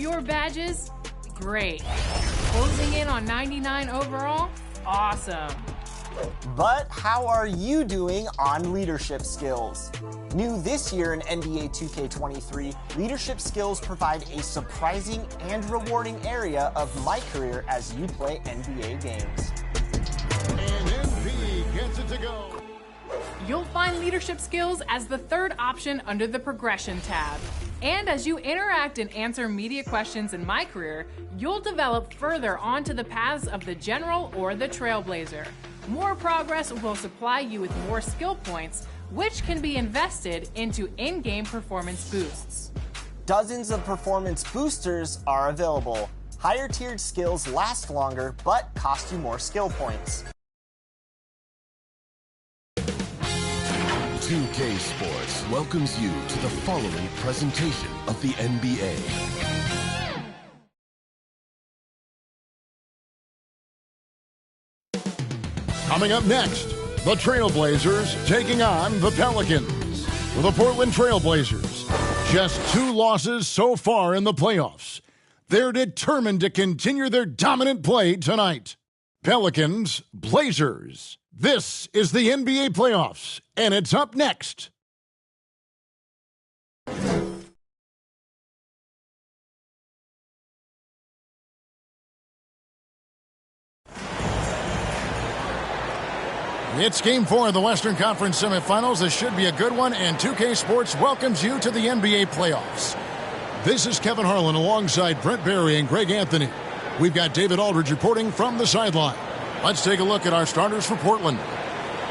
your badges? Great. Closing in on 99 overall? Awesome. But how are you doing on leadership skills? New this year in NBA 2K23, leadership skills provide a surprising and rewarding area of my career as you play NBA games. And NP gets it to go. You'll find leadership skills as the third option under the progression tab. And as you interact and answer media questions in My Career, you'll develop further onto the paths of the General or the Trailblazer. More progress will supply you with more skill points, which can be invested into in-game performance boosts. Dozens of performance boosters are available. Higher tiered skills last longer, but cost you more skill points. 2K Sports welcomes you to the following presentation of the NBA. Coming up next, the Trailblazers taking on the Pelicans. The Portland Trailblazers, just 2 losses so far in the playoffs. They're determined to continue their dominant play tonight. Pelicans, Blazers. This is the NBA playoffs, and it's up next. It's Game 4 of the Western Conference semifinals. This should be a good one, and 2K Sports welcomes you to the NBA playoffs. This is Kevin Harlan alongside Brent Barry and Greg Anthony. We've got David Aldridge reporting from the sideline. Let's take a look at our starters for Portland.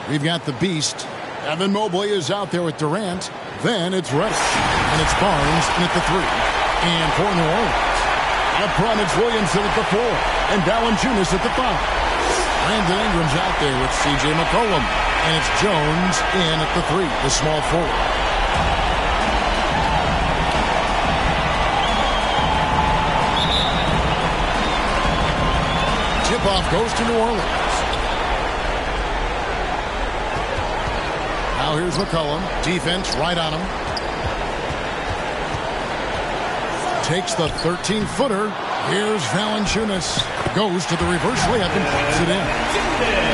We've got the Beast. Evan Mobley is out there with Durant. Then it's Reddish. And it's Barnes in at the 3. And for New Orleans. Up front, it's Williamson at the 4. And Valanciunas at the 5. Brandon Ingram's out there with C.J. McCollum. And it's Jones in at the 3, the small forward. Tip-off goes to New Orleans. Now here's McCollum. Defense right on him. Takes the 13-footer. Here's Valanciunas. Goes to the reverse layup and puts it in.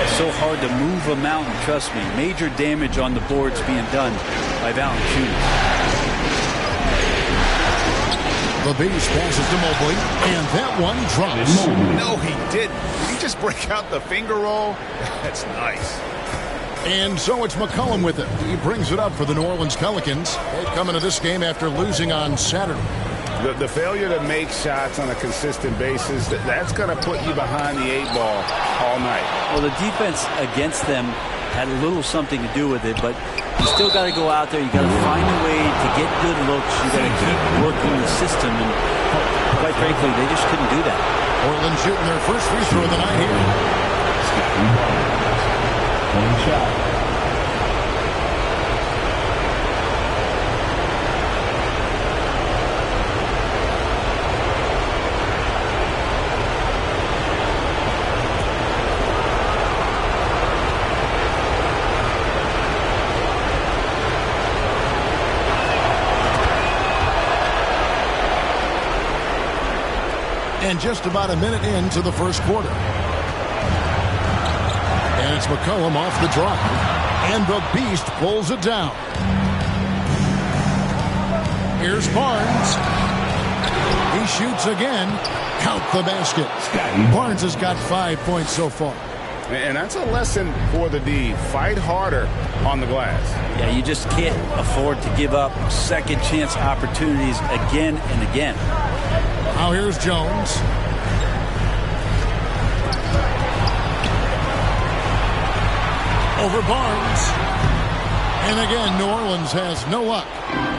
It's so hard to move a mountain, trust me. Major damage on the boards being done by Valanciunas. The Beast passes to Mobley, and that one drops. No, he didn't. Did he just break out the finger roll? That's nice. And so it's McCollum with it. He brings it up for the New Orleans Pelicans. They come into this game after losing on Saturday. The failure to make shots on a consistent basis, that's going to put you behind the 8 ball all night. Well, the defense against them had a little something to do with it, but you still got to go out there. You got to find a way to get good looks. You got to keep working the system, and quite frankly, they just couldn't do that. Portland shooting their first free throw of the night here. One shot. And just about a minute into the first quarter. And it's McCollum off the drive. And the Beast pulls it down. Here's Barnes. He shoots again. Count the basket. Barnes has got 5 points so far. And that's a lesson for the D. Fight harder on the glass. Yeah, you just can't afford to give up second chance opportunities again and again. Now here's Jones. Over Barnes. And again, New Orleans has no luck.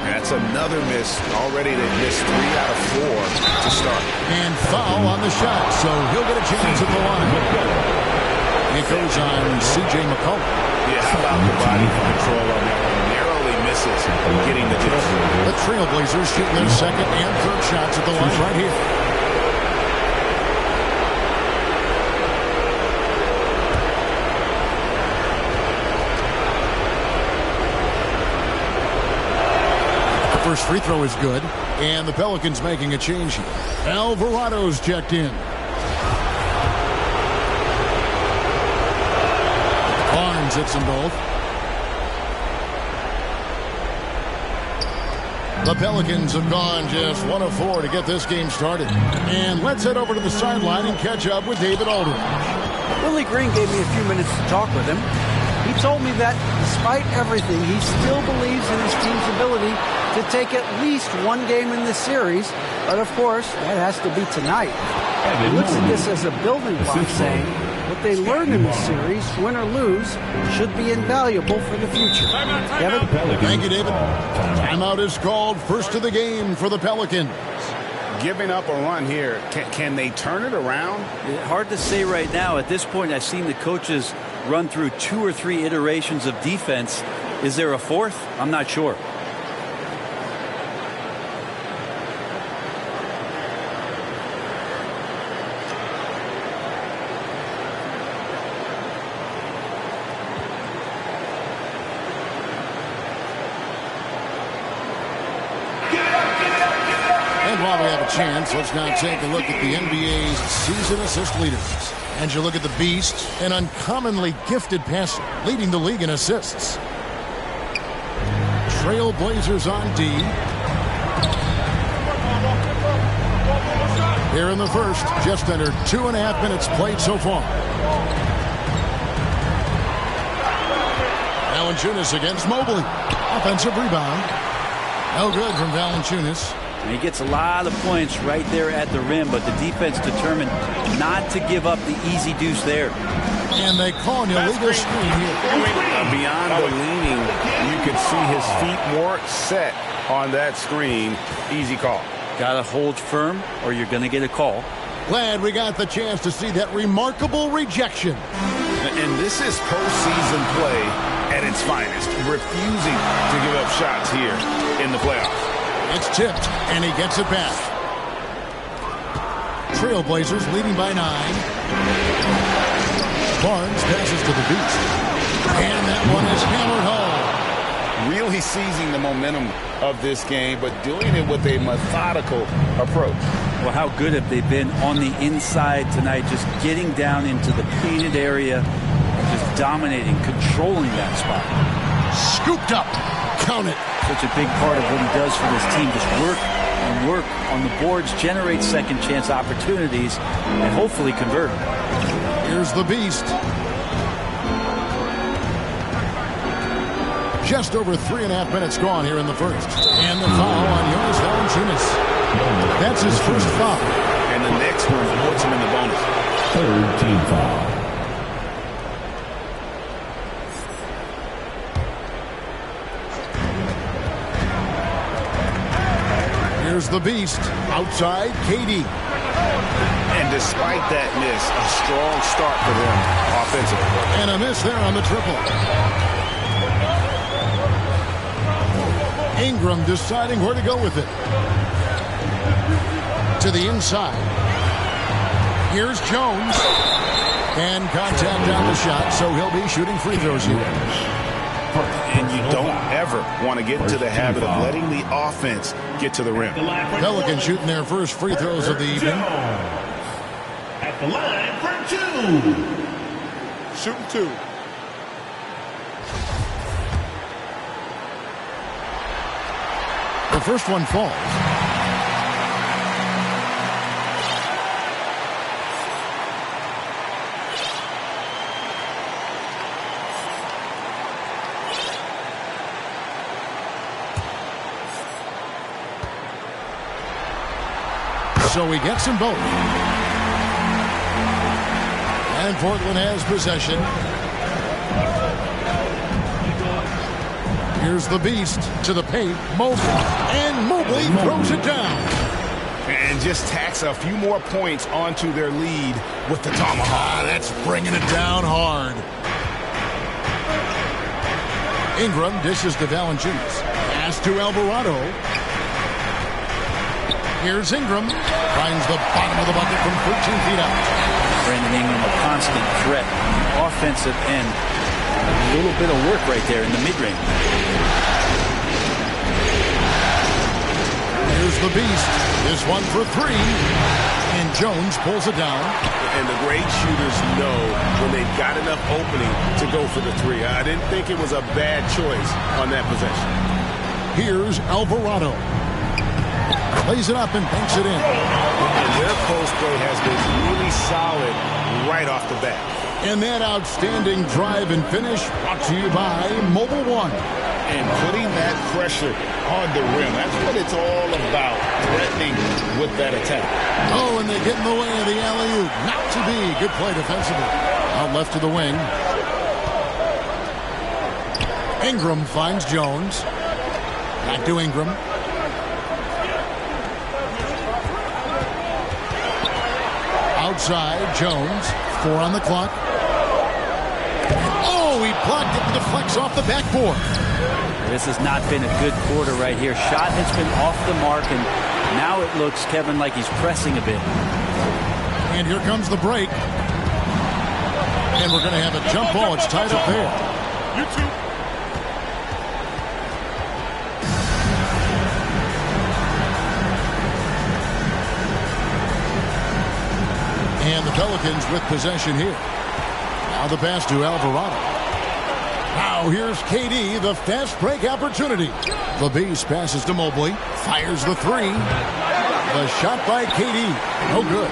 That's another miss. Already they've missed 3 out of 4 to start. And foul on the shot, so he'll get a chance at the line. It goes on C.J. McCollum. Yeah, how about the body control on that one? Narrowly misses getting the dish. The Trailblazers shooting their second and third shots at the line right here. First free throw is good. And the Pelicans making a change here. Alvarado's checked in. Barnes hits them both. The Pelicans have gone just 1 of 4 to get this game started. And let's head over to the sideline and catch up with David Aldridge. Willie Green gave me a few minutes to talk with him. He told me that despite everything, he still believes in his team's ability to take at least one game in this series. But of course, that has to be tonight. He looks at this as a building block, saying what they learned in the series, win or lose, should be invaluable for the future. Kevin? Thank you, David. Timeout is called. First of the game for the Pelicans. Giving up a run here. Can they turn it around? Hard to say right now. At this point, I've seen the coaches run through 2 or 3 iterations of defense. Is there a fourth? I'm not sure. Chance. Let's now take a look at the NBA's season assist leaders. And you look at the Beast, an uncommonly gifted passer, leading the league in assists. Trailblazers on D. Here in the first, just under 2.5 minutes played so far. Valanciunas against Mobley. Offensive rebound. No good from Valanciunas. He gets a lot of points right there at the rim, but the defense determined not to give up the easy deuce there. And they call an illegal screen here. Beyond the leaning, you could see his feet more set on that screen. Easy call. Got to hold firm or you're going to get a call. Glad we got the chance to see that remarkable rejection. And this is postseason play at its finest, refusing to give up shots here in the playoffs. It's tipped, and he gets it back. Trailblazers leading by 9. Barnes passes to the Beast. And that one is hammered home. Really seizing the momentum of this game, but doing it with a methodical approach. Well, how good have they been on the inside tonight, just getting down into the painted area, just dominating, controlling that spot. Scooped up. Count it. Such a big part of what he does for this team. Just work and work on the boards, generate second chance opportunities, and hopefully convert. Here's the Beast. Just over 3.5 minutes gone here in the first. And the foul on Jonas Valanciunas. That's his first foul. And the next one puts him in the bonus. Third team foul. Here's the Beast. Outside, KD. And despite that miss, a strong start for them offensively. And a miss there on the triple. Ingram deciding where to go with it. To the inside. Here's Jones. And contact on the shot, so he'll be shooting free throws here. And you don't ever want to get into the habit of letting the offense get to the rim. Pelicans shooting their first free throws of the evening. At the line for 2. Shooting 2. The first one falls. So he gets them both. And Portland has possession. Here's the Beast to the paint. Mobley. And Mobley throws it down. And just tacks a few more points onto their lead with the tomahawk. That's bringing it down hard. Ingram dishes to Valanciunas. Pass to Alvarado. Here's Ingram. Finds the bottom of the bucket from 13 feet out. Brandon Ingram, a constant threat on the offensive end. A little bit of work right there in the mid-range. Here's the beast. This one for three. And Jones pulls it down. And the great shooters know when they've got enough opening to go for the three. I didn't think it was a bad choice on that possession. Here's Alvarado. Plays it up and banks it in. And their post play has been really solid right off the bat. And that outstanding drive and finish brought to you by Mobile One. And putting that pressure on the rim. That's what it's all about, threatening with that attack. Oh, and they get in the way of the alley-oop. Not to be. Good play defensively. Out left to the wing. Ingram finds Jones. Back to Ingram. Outside, Jones. 4 on the clock. Oh, he blocked it and deflects off the backboard. This has not been a good quarter right here. Shot has been off the mark, and now it looks, Kevin, like he's pressing a bit. And here comes the break. And we're going to have a jump ball. It's tied up there. You too. And the Pelicans with possession here. Now the pass to Alvarado. Now here's KD, the fast break opportunity. The beast passes to Mobley. Fires the three. The shot by KD. No good.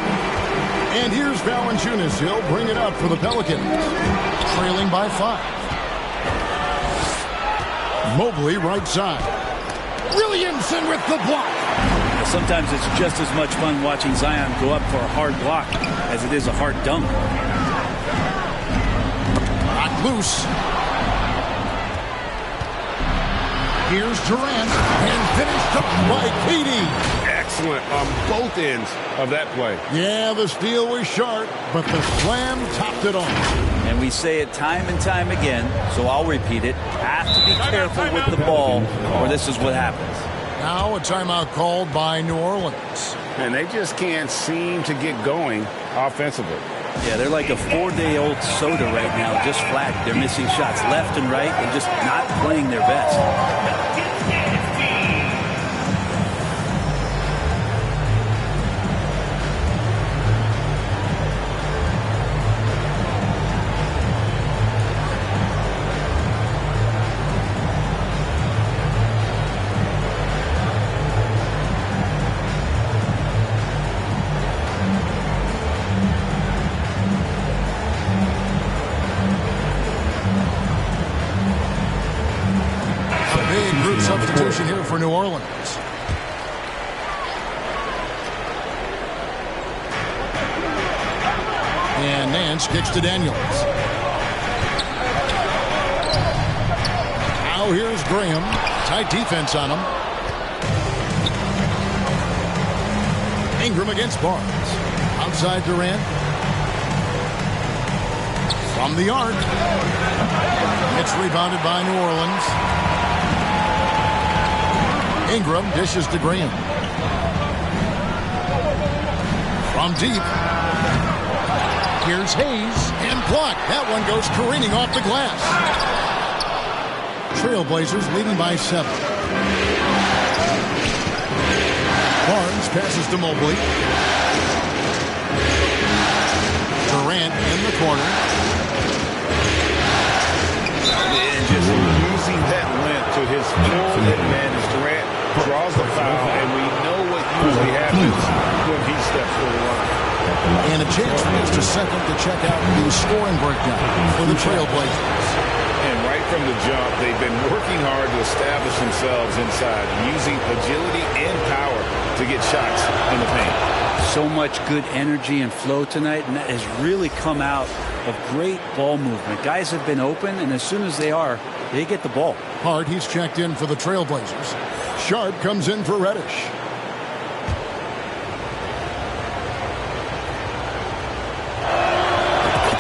And here's Valanciunas. He'll bring it up for the Pelicans. Trailing by 5. Mobley right side. Williamson with the block. Sometimes it's just as much fun watching Zion go up for a hard block as it is a hard dunk. Not loose. Here's Durant, and finished up by KD. Excellent on both ends of that play. Yeah, the steal was sharp, but the slam topped it off. And we say it time and time again, so I'll repeat it. Have to be careful with the ball, or this is what happens. Now a timeout called by New Orleans. And they just can't seem to get going offensively. Yeah, they're like a 4-day-old soda right now, just flat. They're missing shots left and right and just not playing their best. Substitution here for New Orleans. And Nance kicks to Daniels. Now here's Graham. Tight defense on him. Ingram against Barnes. Outside Durant. From the arc. It's rebounded by New Orleans. Ingram dishes to Graham. From deep. Here's Hayes. And blocked. That one goes careening off the glass. Trailblazers leading by 7. Barnes passes to Mobley. Durant in the corner. And just using that length to his full advantage. Durant draws the foul, and we know what usually happens when he steps to the line. And a chance for just a second to check out the scoring breakdown for the Trailblazers. And right from the jump, they've been working hard to establish themselves inside, using agility and power to get shots in the paint. So much good energy and flow tonight, and that has really come out of great ball movement. Guys have been open, and as soon as they are, they get the ball. Hart, he's checked in for the Trailblazers. Sharp comes in for Reddish.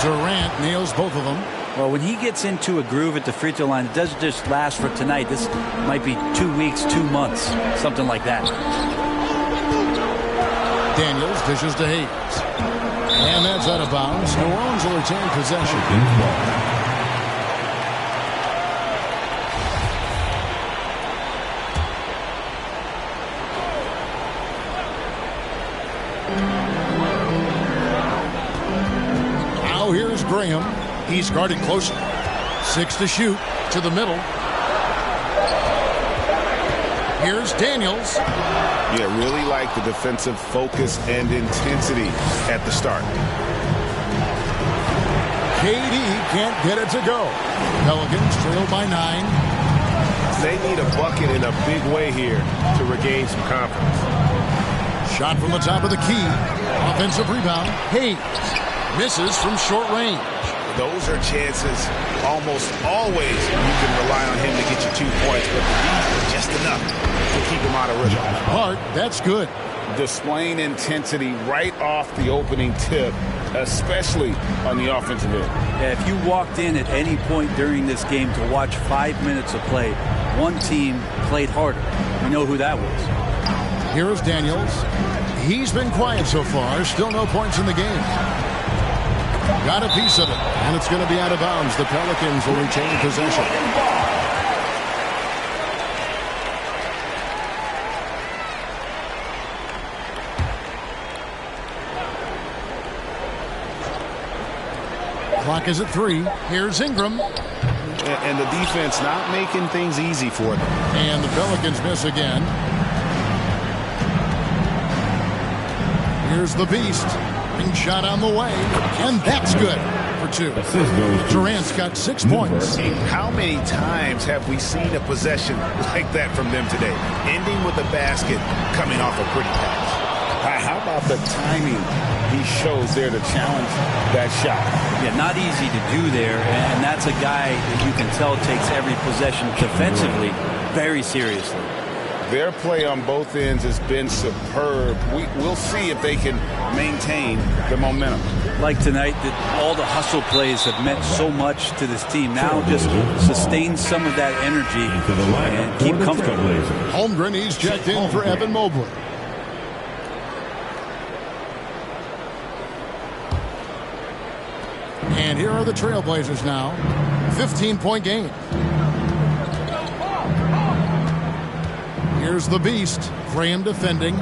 Durant nails both of them. Well, when he gets into a groove at the free throw line, it doesn't just last for tonight. This might be 2 weeks, 2 months, something like that. Daniels dishes to Hayes. And that's out of bounds. New Orleans will retain possession. Graham. He's guarded closely. 6 to shoot. To the middle. Here's Daniels. Yeah, really like the defensive focus and intensity at the start. KD can't get it to go. Pelicans trail by 9. They need a bucket in a big way here to regain some confidence. Shot from the top of the key. Offensive rebound. Hayes misses from short range. Those are chances almost always you can rely on him to get you 2 points, but the D just enough to keep him out of rhythm. Hart, that's good. Displaying intensity right off the opening tip, especially on the offensive end. Yeah, if you walked in at any point during this game to watch 5 minutes of play, one team played harder. We know who that was. Here's Daniels. He's been quiet so far. Still no points in the game. Got a piece of it, and it's going to be out of bounds. The Pelicans will retain possession. Clock is at 3. Here's Ingram. And the defense not making things easy for them. And the Pelicans miss again. Here's the Beast. Being shot on the way. And that's good for 2. Durant's got 6 points. How many times have we seen a possession like that from them today? Ending with a basket coming off a pretty pass. How about the timing he shows there to challenge that shot? Yeah, not easy to do there, and that's a guy that you can tell takes every possession defensively very seriously. Their play on both ends has been superb. We'll see if they can maintain the momentum. Like tonight, that all the hustle plays have meant so much to this team. Now just sustain some of that energy and keep comfortable. Holmgren, he's checked in for Evan Mobley. And here are the Trailblazers now. 15-point game. Here's the Beast. Graham defending.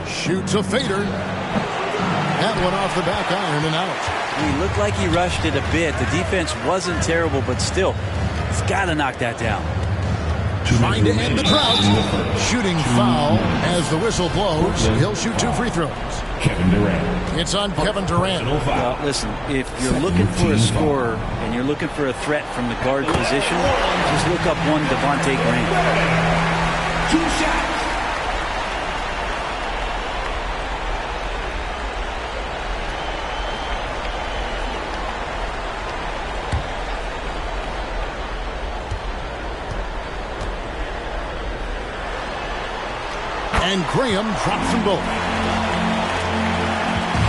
Shoots a fader. That one off the back iron and out. He looked like he rushed it a bit. The defense wasn't terrible, but still, he's got to knock that down. Trying to end the drought. Shooting foul as the whistle blows. He'll shoot 2 free throws. Kevin Durant. It's on Kevin Durant. Well, listen, if you're looking for a scorer and you're looking for a threat from the guard position, just look up one Devontae Graham. 2 shots. And Graham drops them both.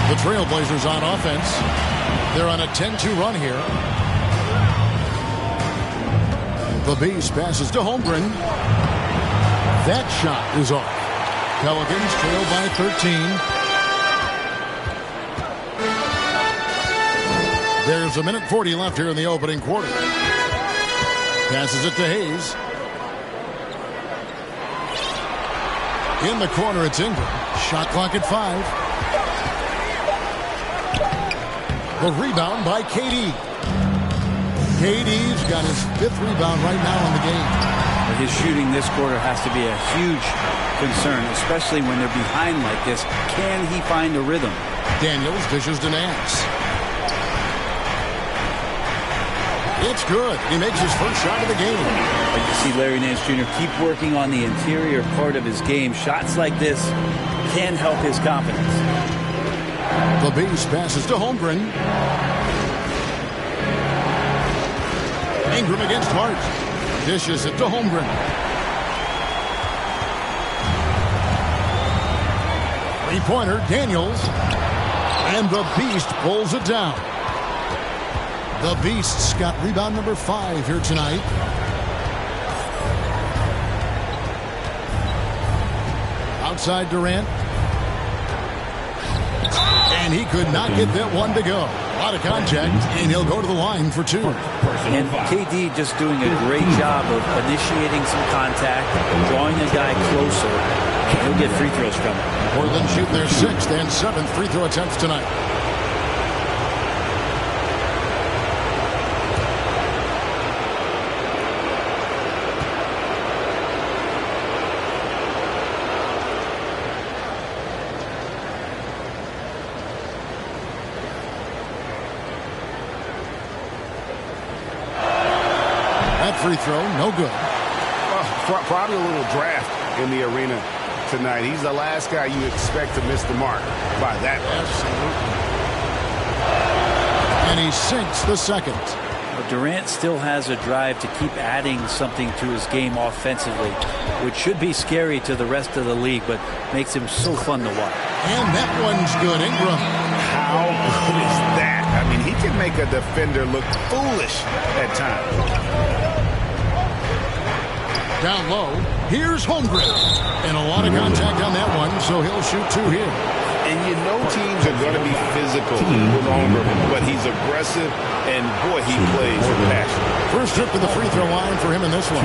The Trailblazers on offense. They're on a 10-2 run here. The Beast passes to Holmgren. That shot is off. Pelicans trail by 13. There's a minute 40 left here in the opening quarter. Passes it to Hayes. In the corner, it's Ingram. Shot clock at 5. The rebound by KD. KD's got his 5th rebound right now in the game. His shooting this quarter has to be a huge concern, especially when they're behind like this. Can he find a rhythm? Daniels dishes to Nance. It's good. He makes his first shot of the game. I'd like to see Larry Nance Jr. keep working on the interior part of his game. Shots like this can help his confidence. The Beast passes to Holmgren. Ingram against Hart. Dishes it to Holmgren. Three-pointer, Daniels. And the Beast pulls it down. The Beast's got rebound number 5 here tonight. Outside Durant. And he could not get that one to go. A lot of contact, and he'll go to the line for 2. And KD just doing a great job of initiating some contact, drawing a guy closer. He'll get free throws from it. Portland shoot their 6th and 7th free throw attempts tonight. free throw, no good. Well, probably a little draft in the arena tonight. He's the last guy you expect to miss the mark by that much. And he sinks the second. But Durant still has a drive to keep adding something to his game offensively, which should be scary to the rest of the league, but makes him so fun to watch. And that one's good. Ingram. How good is that? I mean, he can make a defender look foolish at times. Down low, here's Holmgren. And a lot of contact on that one, so he'll shoot two here. And you know teams are going to be physical with Holmgren, but he's aggressive, and boy, he plays with passion. First trip to the free throw line for him in this one.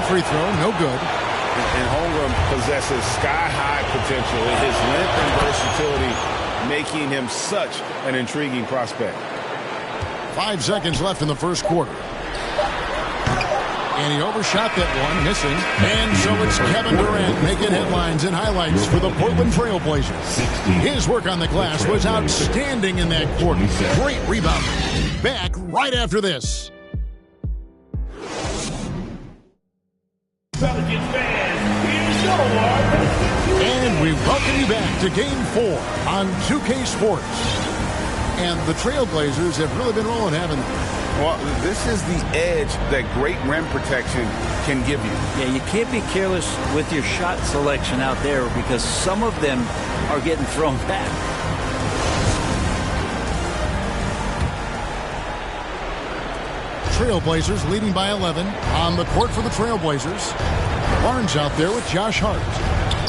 Free throw, no good. And Holmgren possesses sky-high potential in his length and versatility, making him such an intriguing prospect. 5 seconds left in the first quarter. And he overshot that one, missing. And so it's Kevin Durant making headlines and highlights for the Portland Trailblazers. His work on the glass was outstanding in that quarter. Great rebound. Back right after this. And we welcome you back to Game 4 on 2K Sports. And the Trailblazers have really been rolling, haven't they? Well, this is the edge that great rim protection can give you. Yeah, you can't be careless with your shot selection out there because some of them are getting thrown back. Trailblazers leading by 11 on the court for the Trailblazers. Barnes out there with Josh Hart.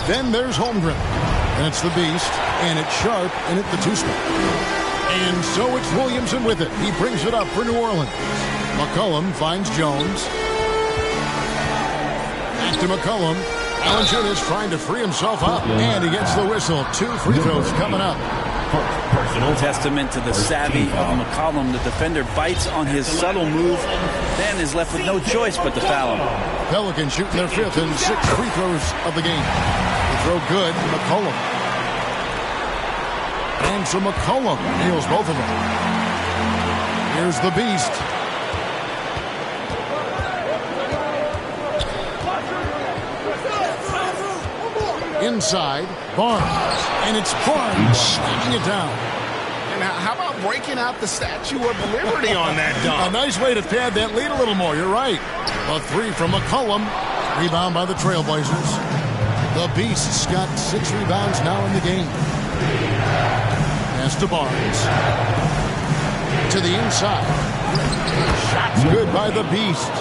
Then there's Holmgren. And it's the Beast. And it's Sharp in at the two spot. And so it's Williamson with it. He brings it up for New Orleans. McCollum finds Jones. Back to McCollum. Valanciunas trying to free himself up. And he gets the whistle. 2 free throws coming up. Testament to the savvy of McCollum. The defender bites on his subtle move, then is left with no choice but to foul him. Pelicans shooting their 5th and 6th free throws of the game. The throw good, McCollum. And so McCollum nails both of them. Here's the Beast. Inside, Barnes. And it's Barnes slamming it down. And how about breaking out the Statue of Liberty on that dunk? A nice way to pad that lead a little more. You're right. A 3 from McCollum. Rebound by the Trailblazers. The Beast's got 6 rebounds now in the game. Pass to Barnes. To the inside. Shots good by the Beast.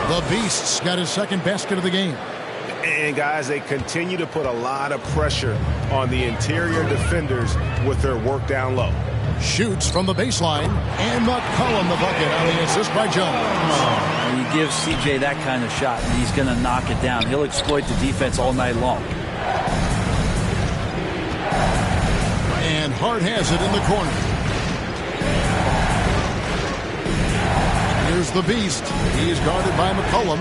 The Beast's got his 2nd basket of the game. And, guys, they continue to put a lot of pressure on the interior defenders with their work down low. Shoots from the baseline. And McCollum the bucket on the assist by Jones. When you give CJ that kind of shot, and he's going to knock it down. He'll exploit the defense all night long. And Hart has it in the corner. Here's the Beast. He is guarded by McCollum.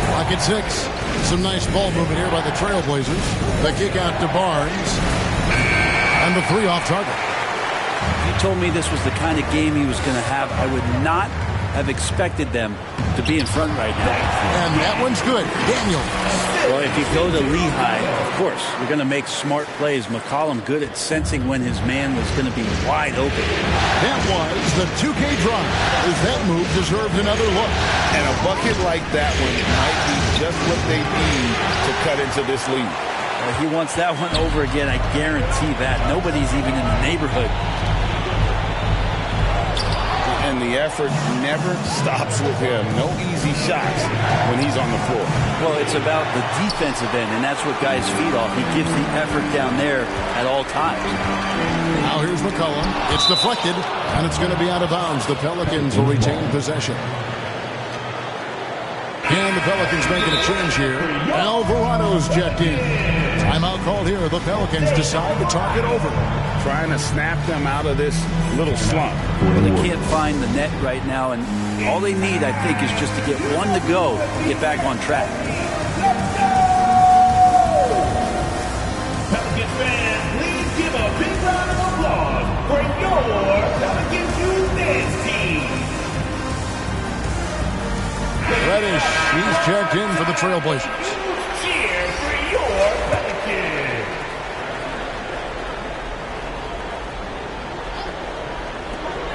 Clock at 6. Some nice ball movement here by the Trailblazers. The kick out to Barnes. And the 3 off target. If you told me this was the kind of game he was going to have, I would not have expected them to be in front right now. And that one's good. Daniel. Well, if you go to Lehigh, of course, you're going to make smart plays. McCollum good at sensing when his man was going to be wide open. That was the 2K drive. As that move deserved another look. And a bucket like that one might be just what they need to cut into this lead. He wants that one over again, I guarantee that. Nobody's even in the neighborhood. And the effort never stops with him. No easy shots when he's on the floor. Well, it's about the defensive end, and that's what guys feed off. He gives the effort down there at all times. Now here's McCollum. It's deflected, and it's going to be out of bounds. The Pelicans will retain possession. And the Pelicans making a change here. Alvarado's checked in. Timeout called here. The Pelicans decide to talk it over. Trying to snap them out of this little slump. Well, they can't find the net right now, and all they need, I think, is just to get one to go and get back on track. Pelicans fans, please give a big round of applause for your Pelicans Youth Dance team. Reddish, he's checked in for the Trailblazers. Cheer for your Pelicans.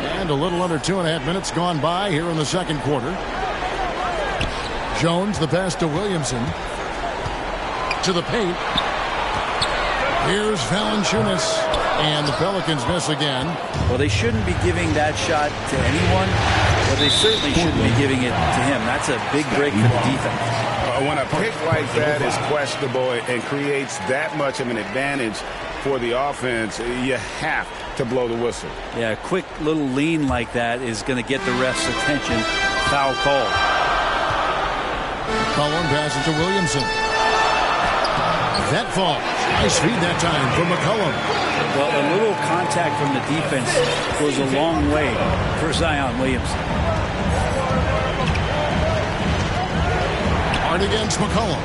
And a little under 2.5 minutes gone by here in the second quarter. Jones, the pass to Williamson. To the paint. Here's Valanciunas. And the Pelicans miss again. Well, they shouldn't be giving that shot to anyone, but they certainly shouldn't be giving it to him. That's a big break for the defense. When a pick like that is questionable and creates that much of an advantage for the offense, you have to blow the whistle. Yeah, a quick little lean like that is going to get the ref's attention. Foul call. Cullen passes to Williamson. That falls. Nice feed that time from McCollum. Well, a little contact from the defense goes a long way for Zion Williamson. Hard against McCollum.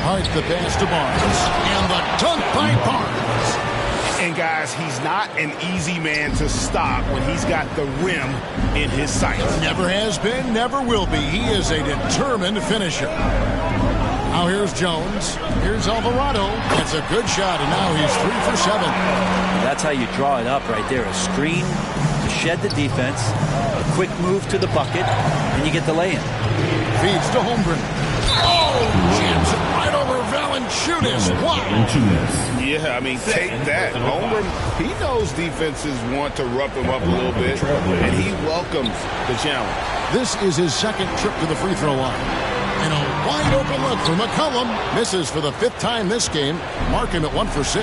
Hart the pass to Barnes. And the dunk by Barnes. And guys, he's not an easy man to stop when he's got the rim in his sights. Never has been, never will be. He is a determined finisher. Now here's Jones. Here's Alvarado. That's a good shot, and now he's 3 for 7. That's how you draw it up right there. A screen to shed the defense, a quick move to the bucket, and you get the lay-in. Feeds to Holmgren. Oh, jams it right over Valanciunas. Wow. Yeah, I mean, take that. Holmgren, he knows defenses want to rough him up a little bit, and he welcomes the challenge. This is his second trip to the free throw line. And a wide open look for McCollum. Misses for the 5th time this game. Mark him at 1 for 6.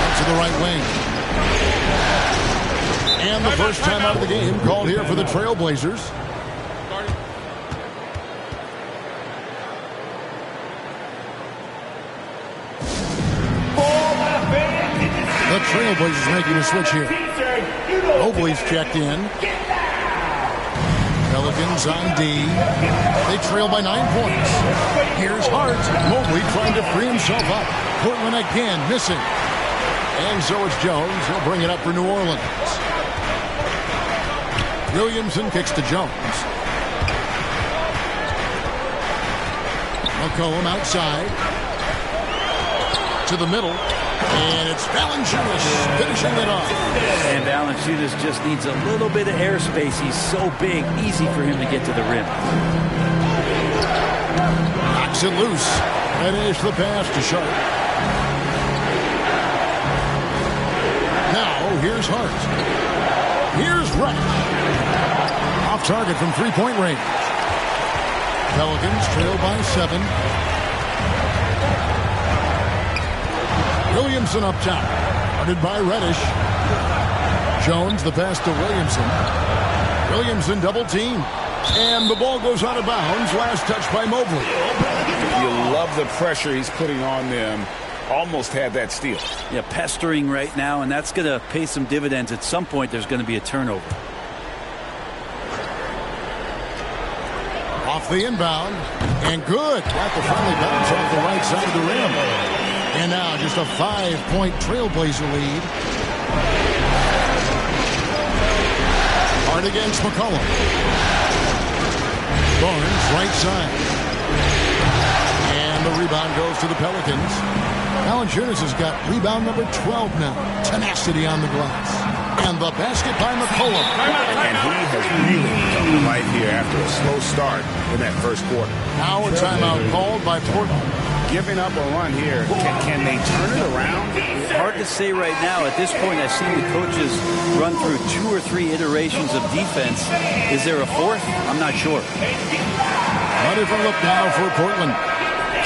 Out to the right wing. And the first time out of the game called here for the Trailblazers. The Trailblazers making a switch here. Mobley's checked in. Pelicans on D. They trail by 9 points. Here's Hart. Mobley trying to free himself up. Portland again missing. And so it's Jones. He'll bring it up for New Orleans. Williamson kicks to Jones. McCollum outside. To the middle. And it's Valanciunas finishing it off. And Valanciunas just needs a little bit of airspace. He's so big, easy for him to get to the rim. Knocks it loose. Finish the pass to Sharp. Now, here's Hart. Here's Reddish. Off target from three-point range. Pelicans trail by 7. Williamson up top. Guarded by Reddish. Jones, the pass to Williamson. Williamson double team. And the ball goes out of bounds. Last touch by Mobley. You love the pressure he's putting on them. Almost had that steal. Yeah, pestering right now, and that's going to pay some dividends. At some point, there's going to be a turnover. Off the inbound. And good. Got the friendly bounce off the right side of the rim. And now just a 5-point Trailblazer lead. Hard against McCollum. Barnes, right side. And the rebound goes to the Pelicans. Valanciunas has got rebound number 12 now. Tenacity on the glass. And the basket by McCollum. And he has really come to life here after a slow start in that first quarter. Now a timeout called by Portland. Giving up a run here. Can they turn it around? Hard to say right now. At this point, I've seen the coaches run through 2 or 3 iterations of defense. Is there a 4th? I'm not sure. A different look now for Portland.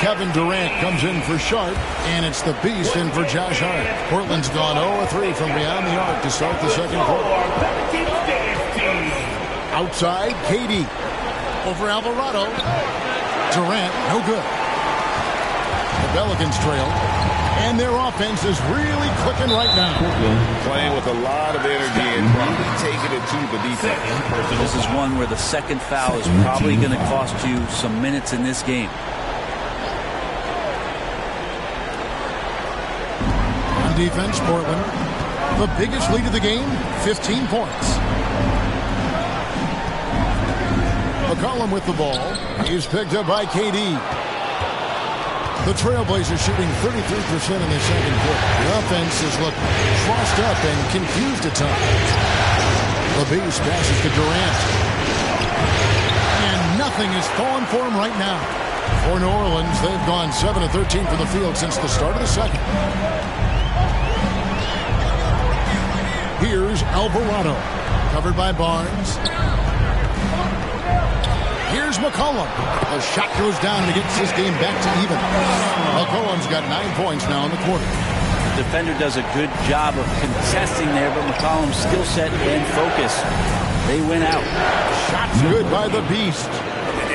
Kevin Durant comes in for Sharp, and it's the Beast in for Josh Hart. Portland's gone 0-3 from beyond the arc to start the second quarter. Outside, KD. Over Alvarado. Durant, no good. The Pelicans trail, and their offense is really clicking right now. Playing with a lot of energy and probably taking it to the defense. This is one where the second foul is probably going to cost you some minutes in this game. On defense, Portland, the biggest lead of the game, 15 points. McCollum with the ball. He's picked up by KD. The Trailblazers shooting 33% in the second quarter. The offense has looked crossed up and confused at times. The Beast passes to Durant. And nothing is falling for him right now. For New Orleans, they've gone 7 of 13 from the field since the start of the second. Here's Alvarado, covered by Barnes. Here's McCollum. The shot goes down and it gets this game back to even. McCollum's got 9 points now in the quarter. The defender does a good job of contesting there, but McCollum's skill set and focus, they win out. Shot's good by the Beast.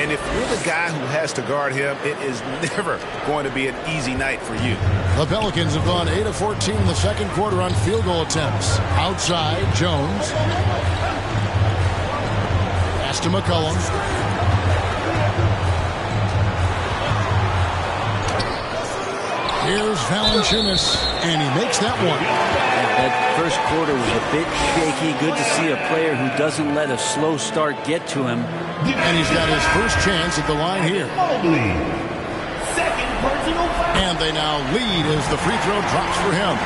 And if you're the guy who has to guard him, it is never going to be an easy night for you. The Pelicans have gone 8 of 14 in the second quarter on field goal attempts. Outside, Jones. Pass to McCollum. Here's Valanciunas, and he makes that one. That first quarter was a bit shaky. Good to see a player who doesn't let a slow start get to him. And he's got his first chance at the line here. Second personal foul. And they now lead as the free throw drops for him.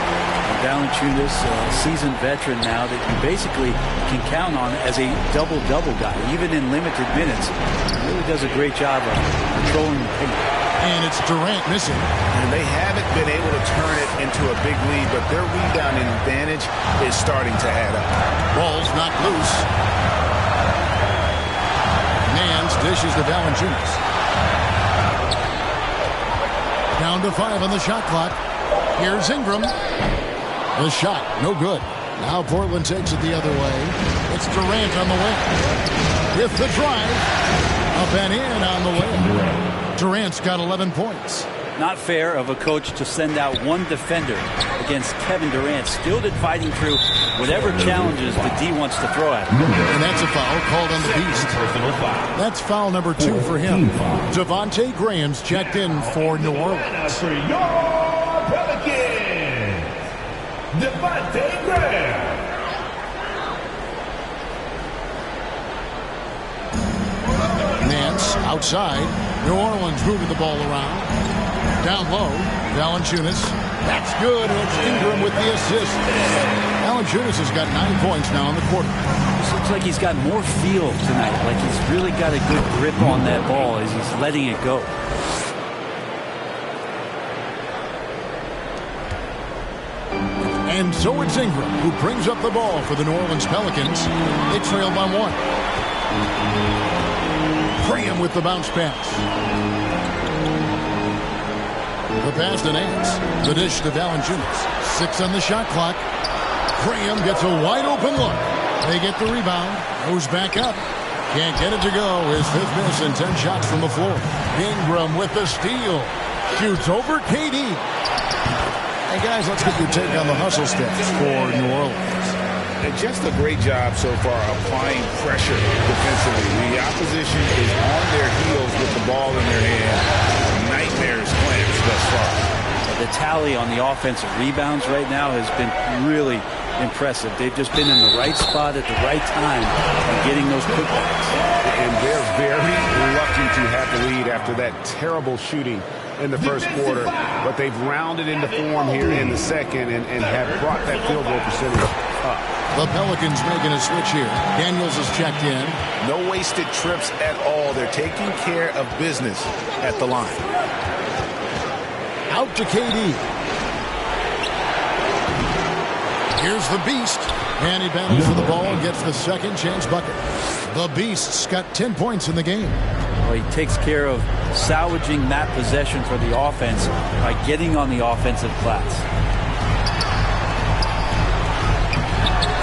Valanciunas, a seasoned veteran now that you basically can count on as a double-double guy, even in limited minutes. He really does a great job of controlling the paint. And it's Durant missing. And they haven't been able to turn it into a big lead, but their rebounding advantage is starting to add up. Ball's knocked loose. Nance dishes to Valanciunas. Down to 5 on the shot clock. Here's Ingram. The shot, no good. Now Portland takes it the other way. It's Durant on the way. With the drive. Up and in on the way. Durant's got 11 points. Not fair of a coach to send out one defender against Kevin Durant, still fighting through whatever challenges the D wants to throw at him. And that's a foul called on the Beast. That's foul number 2 for him. Devontae Graham's checked in for New Orleans. For your Pelicans, Devontae Graham. Nance outside. New Orleans moving the ball around. Down low, Valanciunas. That's good, and it's Ingram with the assist. Valanciunas has got 9 points now in the quarter. This looks like he's got more feel tonight, like he's really got a good grip on that ball as he's letting it go. And so it's Ingram who brings up the ball for the New Orleans Pelicans. They trail by 1. Graham with the bounce pass. The pass to Nance. The dish to Valanciunas. 6 on the shot clock. Graham gets a wide open look. They get the rebound. Goes back up. Can't get it to go. His 5th miss and 10 shots from the floor. Ingram with the steal. Shoots over KD. Hey guys, let's get your take on the hustle steps for New Orleans. And just a great job so far applying pressure defensively. The opposition is on their heels with the ball in their hand. Nightmares clamps thus far. The tally on the offensive rebounds right now has been really impressive. They've just been in the right spot at the right time and getting those putbacks. And they're very lucky to have the lead after that terrible shooting in the first quarter. But they've rounded into form here in the second and have brought that field goal percentage up. The Pelicans making a switch here. Daniels is checked in. No wasted trips at all. They're taking care of business at the line. Out to KD. Here's the Beast. And he battles for the ball and gets the second chance bucket. The Beast's got 10 points in the game. Well, he takes care of salvaging that possession for the offense by getting on the offensive glass.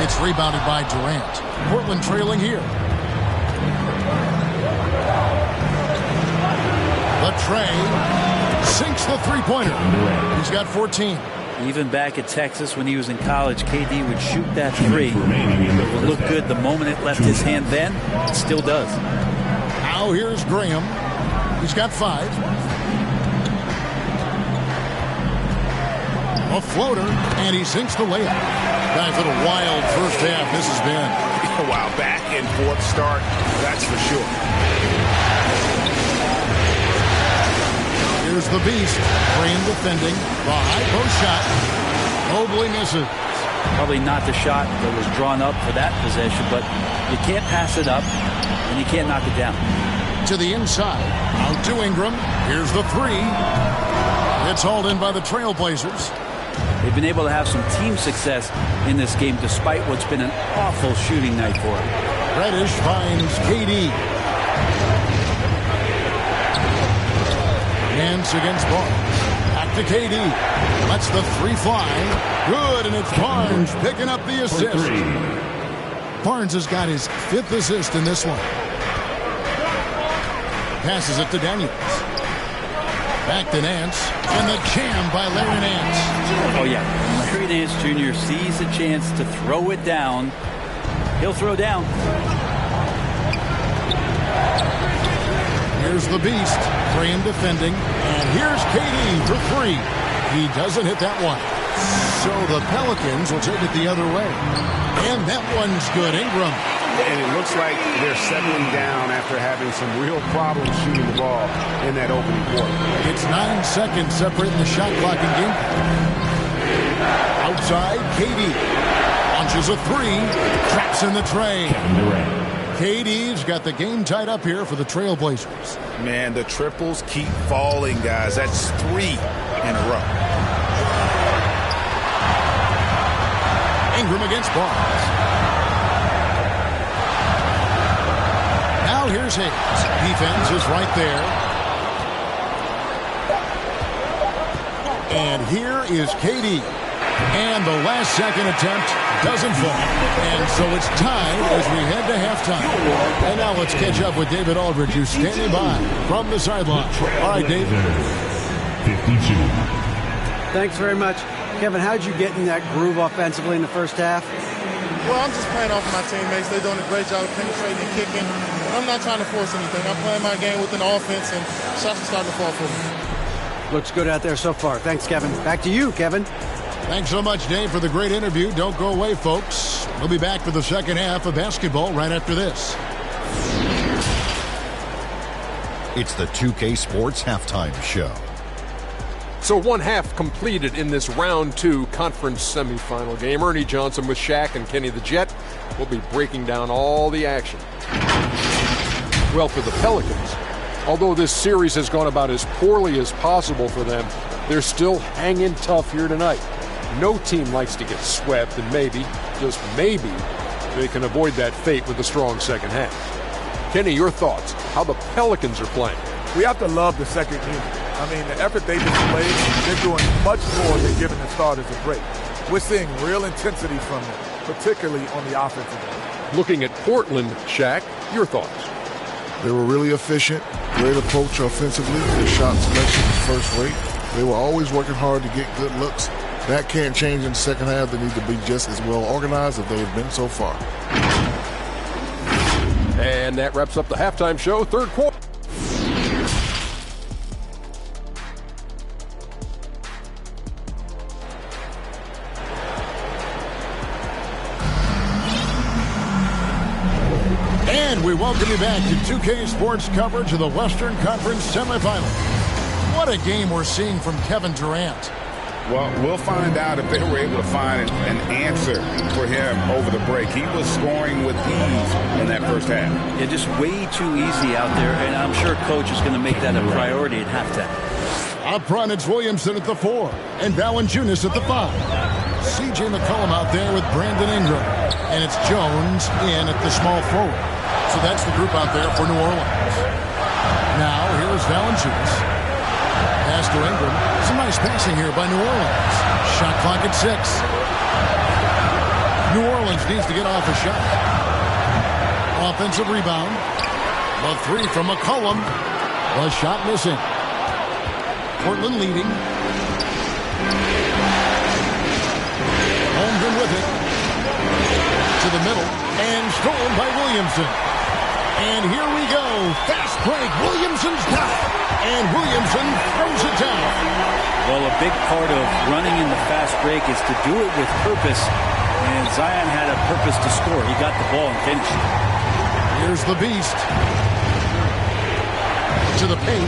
It's rebounded by Durant. Portland trailing here. The tray sinks the three-pointer. He's got 14. Even back at Texas when he was in college, KD would shoot that three. It would look good the moment it left his hand then. It still does. Now here's Graham. He's got 5. A floater, and he sinks the layup. Guys, what a wild first half this has been. Wow, back and forth start, that's for sure. Here's the beast. Graham defending. The high post shot. Mobley misses. Probably not the shot that was drawn up for that possession, but you can't pass it up, and you can't knock it down. To the inside. Out to Ingram. Here's the 3. It's hauled in by the Trailblazers. They've been able to have some team success in this game despite what's been an awful shooting night for them. Reddish finds KD. Nance against Barnes. Back to KD. Lets the 3 fly. Good, and it's Barnes picking up the assist. Barnes has got his 5th assist in this one. Passes it to Daniels. Back to Nance. And the jam by Larry Nance. Oh, yeah. Larry Nance Jr. sees a chance to throw it down. He'll throw down. Here's the beast. Graham defending. And here's KD for 3. He doesn't hit that one. So the Pelicans will take it the other way. And that one's good. Ingram. And it looks like they're settling down after having some real problems shooting the ball in that opening quarter. It's 9 seconds separating the shot clock and game. Outside, KD launches a 3, traps in the tray. KD's got the game tied up here for the Trailblazers. Man, the triples keep falling, guys. That's 3 in a row. Ingram against Barnes. Now here's Hayes. Defense is right there. And here is KD. And the last second attempt doesn't fall. And so it's tied as we head to halftime. And now let's catch up with David Aldridge, who's standing by from the sideline. All right, David. 52. Thanks very much. Kevin, how'd you get in that groove offensively in the first half? Well, I'm just playing off of my teammates. They're doing a great job of penetrating and kicking. I'm not trying to force anything. I'm playing my game with an offense, and shots are starting to fall for me. Looks good out there so far. Thanks, Kevin. Back to you, Kevin. Thanks so much, Dave, for the great interview. Don't go away, folks. We'll be back for the second half of basketball right after this. It's the 2K Sports Halftime Show. So 1 half completed in this round 2 conference semifinal game. Ernie Johnson with Shaq and Kenny the Jet will be breaking down all the action. Well, for the Pelicans, although this series has gone about as poorly as possible for them, they're still hanging tough here tonight. No team likes to get swept, and maybe, just maybe, they can avoid that fate with a strong second half. Kenny, your thoughts, how the Pelicans are playing? We have to love the second unit. I mean, the effort they displayed, they're doing much more than giving the starters a break. We're seeing real intensity from them, particularly on the offensive end. Looking at Portland, Shaq, your thoughts? They were really efficient, great approach offensively. Their shot selection was first rate. They were always working hard to get good looks. That can't change in the second half. They need to be just as well organized as they have been so far. And that wraps up the halftime show, third quarter. And we welcome you back to 2K Sports coverage of the Western Conference semifinal. What a game we're seeing from Kevin Durant. Well, we'll find out if they were able to find an answer for him over the break. He was scoring with ease in that first half. Yeah, just way too easy out there, and I'm sure Coach is going to make that a priority at halftime. Up front, it's Williamson at the 4, and Valanciunas at the 5. C.J. McCollum out there with Brandon Ingram, and it's Jones in at the small forward. So that's the group out there for New Orleans. Now, here's Valanciunas. Pass to Ingram. Some nice passing here by New Orleans. Shot clock at 6. New Orleans needs to get off a shot. Offensive rebound. The 3 from McCollum. The shot missing. Portland leading. Holmgren with it. To the middle. And stolen by Williamson. And here we go. Fast break. Williamson's got it. And Williamson throws it down. Well, a big part of running in the fast break is to do it with purpose. And Zion had a purpose to score. He got the ball and finished. Here's the beast. To the paint.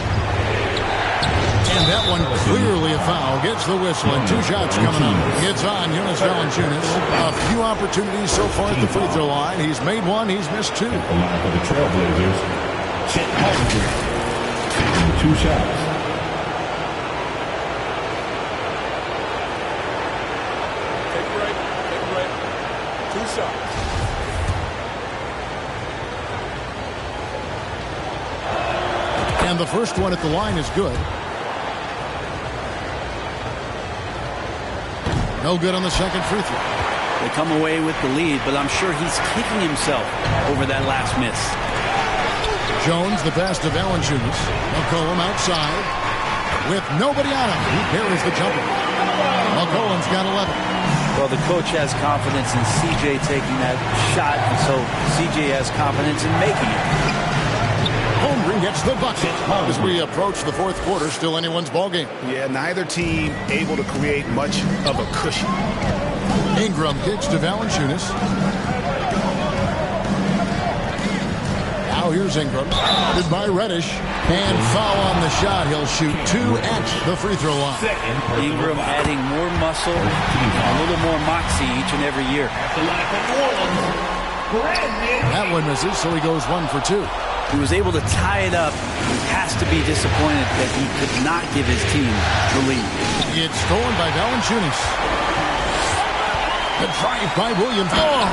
And that one clearly a foul. Gets the whistle and 2 shots coming up. It's on Jonas Valanciunas. A few opportunities so far at the free throw line. He's made 1. He's missed 2. The line for the Trailblazers, Chet Holmgren. 2 shots. Take a break. 2 shots. And the first one at the line is good. No good on the second free throw. They come away with the lead, but I'm sure he's kicking himself over that last miss. Jones, the pass to Valanciunas. McCollum outside. With nobody on him. He carries the jumper. McCollum's got 11. Well, the coach has confidence in CJ taking that shot, and so CJ has confidence in making it. Holmgren gets the bucket. As we approach the fourth quarter, still anyone's ballgame. Yeah, neither team able to create much of a cushion. Ingram kicks to Valanciunas. Now here's Ingram. Goodbye, Reddish. And foul on the shot. He'll shoot 2 at the free throw line. Ingram adding more muscle, a little more moxie each and every year. That one misses, so he goes 1 for 2. He was able to tie it up. He has to be disappointed that he could not give his team the lead. It's stolen by Valanciunas. The drive by Williams. Oh!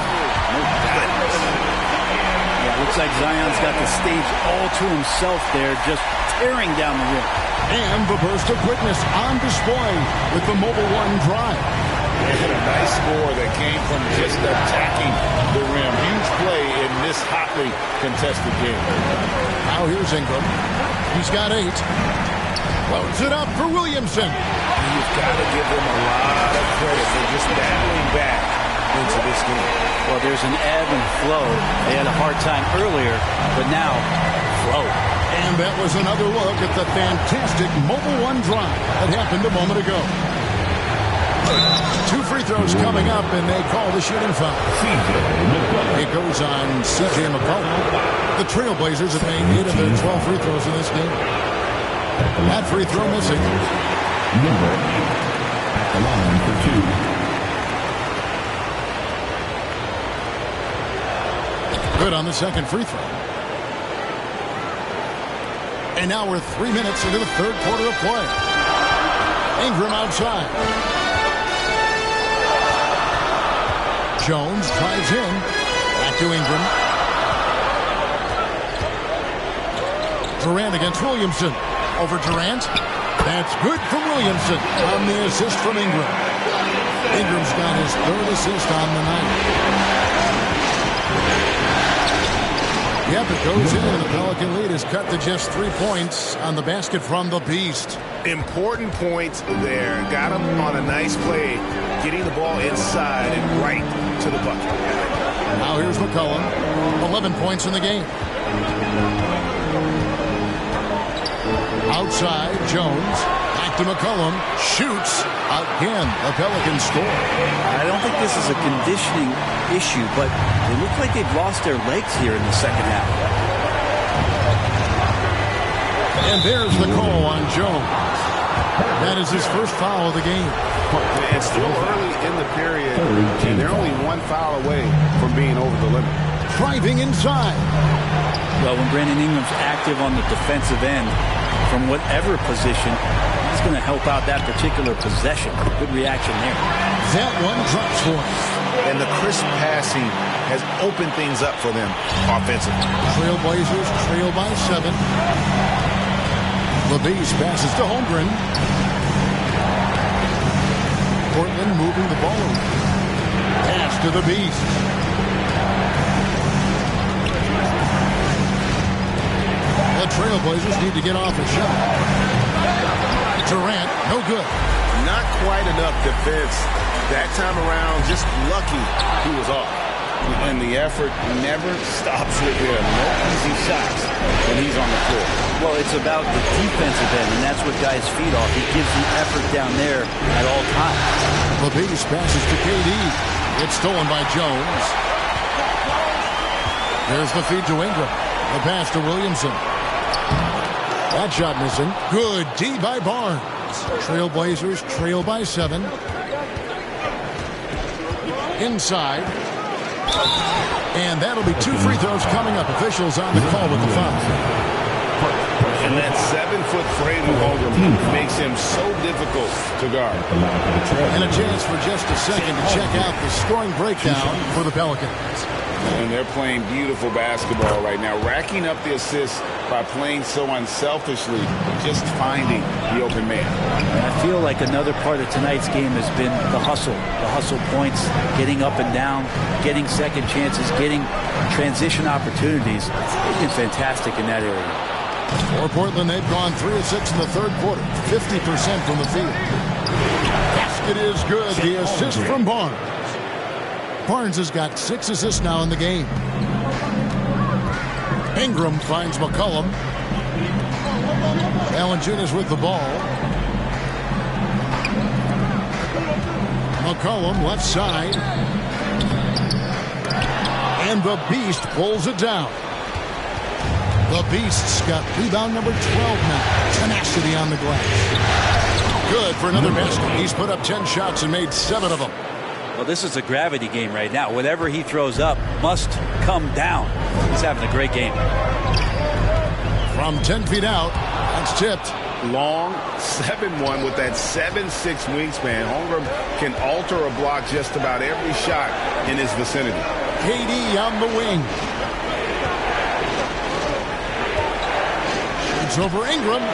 Yeah, looks like Zion's got the stage all to himself there, just tearing down the rim. And the burst of quickness on display with the Mobile One drive. They had a nice score that came from just attacking the rim. Huge play in this hotly contested game. Now here's Ingram. He's got 8. Loads it up for Williamson. You've got to give them a lot of credit for just battling back into this game. Well, there's an ebb and flow. They had a hard time earlier, but now, flow. And that was another look at the fantastic Mobile One drive that happened a moment ago. 2 free throws coming up, and they call the shooting foul. It goes on C.J. McCollum. The Trailblazers have made 8 of their 12 free throws in this game. That free throw missing. Number at the line for 2. Good on the second free throw. And now we're 3 minutes into the third quarter of play. Ingram outside. Jones drives in. Back to Ingram. Durant against Williamson. Over Durant. That's good from Williamson on the assist from Ingram. Ingram's got his 3rd assist on the night. Yep, it goes in, and the Pelican lead is cut to just 3 points on the basket from the Beast. Important points there. Got him on a nice play, getting the ball inside and right to the bucket. Now here's McCollum. 11 points in the game. Outside, Jones. Back to McCollum. Shoots. Again, the Pelicans score. I don't think this is a conditioning issue, but they look like they've lost their legs here in the second half. And there's the call on Jones. That is his first foul of the game. It's still early in the period, and they're only 1 foul away from being over the limit. Driving inside. Well, when Brandon Ingram's active on the defensive end, from whatever position, he's going to help out that particular possession. Good reaction there. That one drops for him. And the crisp passing has opened things up for them offensively. Trailblazers trail by 7. The Beast passes to Holmgren. Portland moving the ball over. Pass to the Beast. The Trailblazers need to get off a shot. Durant, no good. Not quite enough defense. That time around, just lucky he was off. And the effort never stops with him. No easy shots when he's on the floor. Well, it's about the defensive end, and that's what guys feed off. He gives the effort down there at all times. LaVise passes to KD. It's stolen by Jones. There's the feed to Ingram. The pass to Williamson. That shot missing. Good D by Barnes. Trailblazers trail by 7. Inside. And that'll be 2 free throws coming up. Officials on the call with the foul. And that 7-foot frame of Ingram makes him so difficult to guard. And a chance for just a second to check out the scoring breakdown for the Pelicans. And they're playing beautiful basketball right now, racking up the assists by playing so unselfishly, just finding the open man. And I feel like another part of tonight's game has been the hustle points, getting up and down, getting second chances, getting transition opportunities. They've been fantastic in that area. For Portland, they've gone 3 of 6 in the third quarter, 50% from the field. Basket is good. The assist from Barnes. Barnes has got 6 assists now in the game. Ingram finds McCollum. Valanciunas with the ball. McCollum left side. And the Beast pulls it down. The Beast's got rebound number 12 now. Tenacity on the glass. Good for another basket. He's put up 10 shots and made 7 of them. Well, this is a gravity game right now. Whatever he throws up must come down. He's having a great game. From 10 feet out, that's tipped. Long 7-1 with that 7'6" wingspan. Ingram can alter a block just about every shot in his vicinity. KD on the wing. It's over Ingram.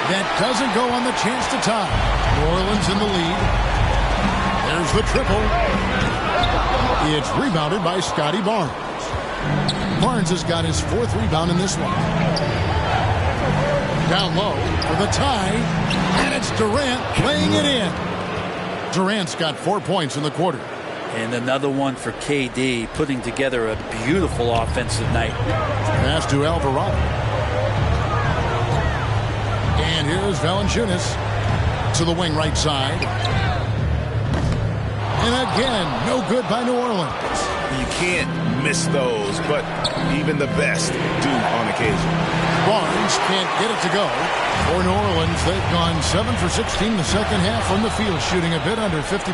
That doesn't go on the chance to tie. New Orleans in the lead. There's the triple. It's rebounded by Scotty Barnes. Barnes has got his 4th rebound in this one. Down low for the tie. And it's Durant laying it in. Durant's got 4 points in the quarter. And another one for KD, putting together a beautiful offensive night. Pass to Alvarado. And here's Valanciunas to the wing right side. And again, no good by New Orleans. You can't miss those, but even the best do on occasion. Barnes can't get it to go. For New Orleans, they've gone 7 for 16 the second half from the field, shooting a bit under 50%.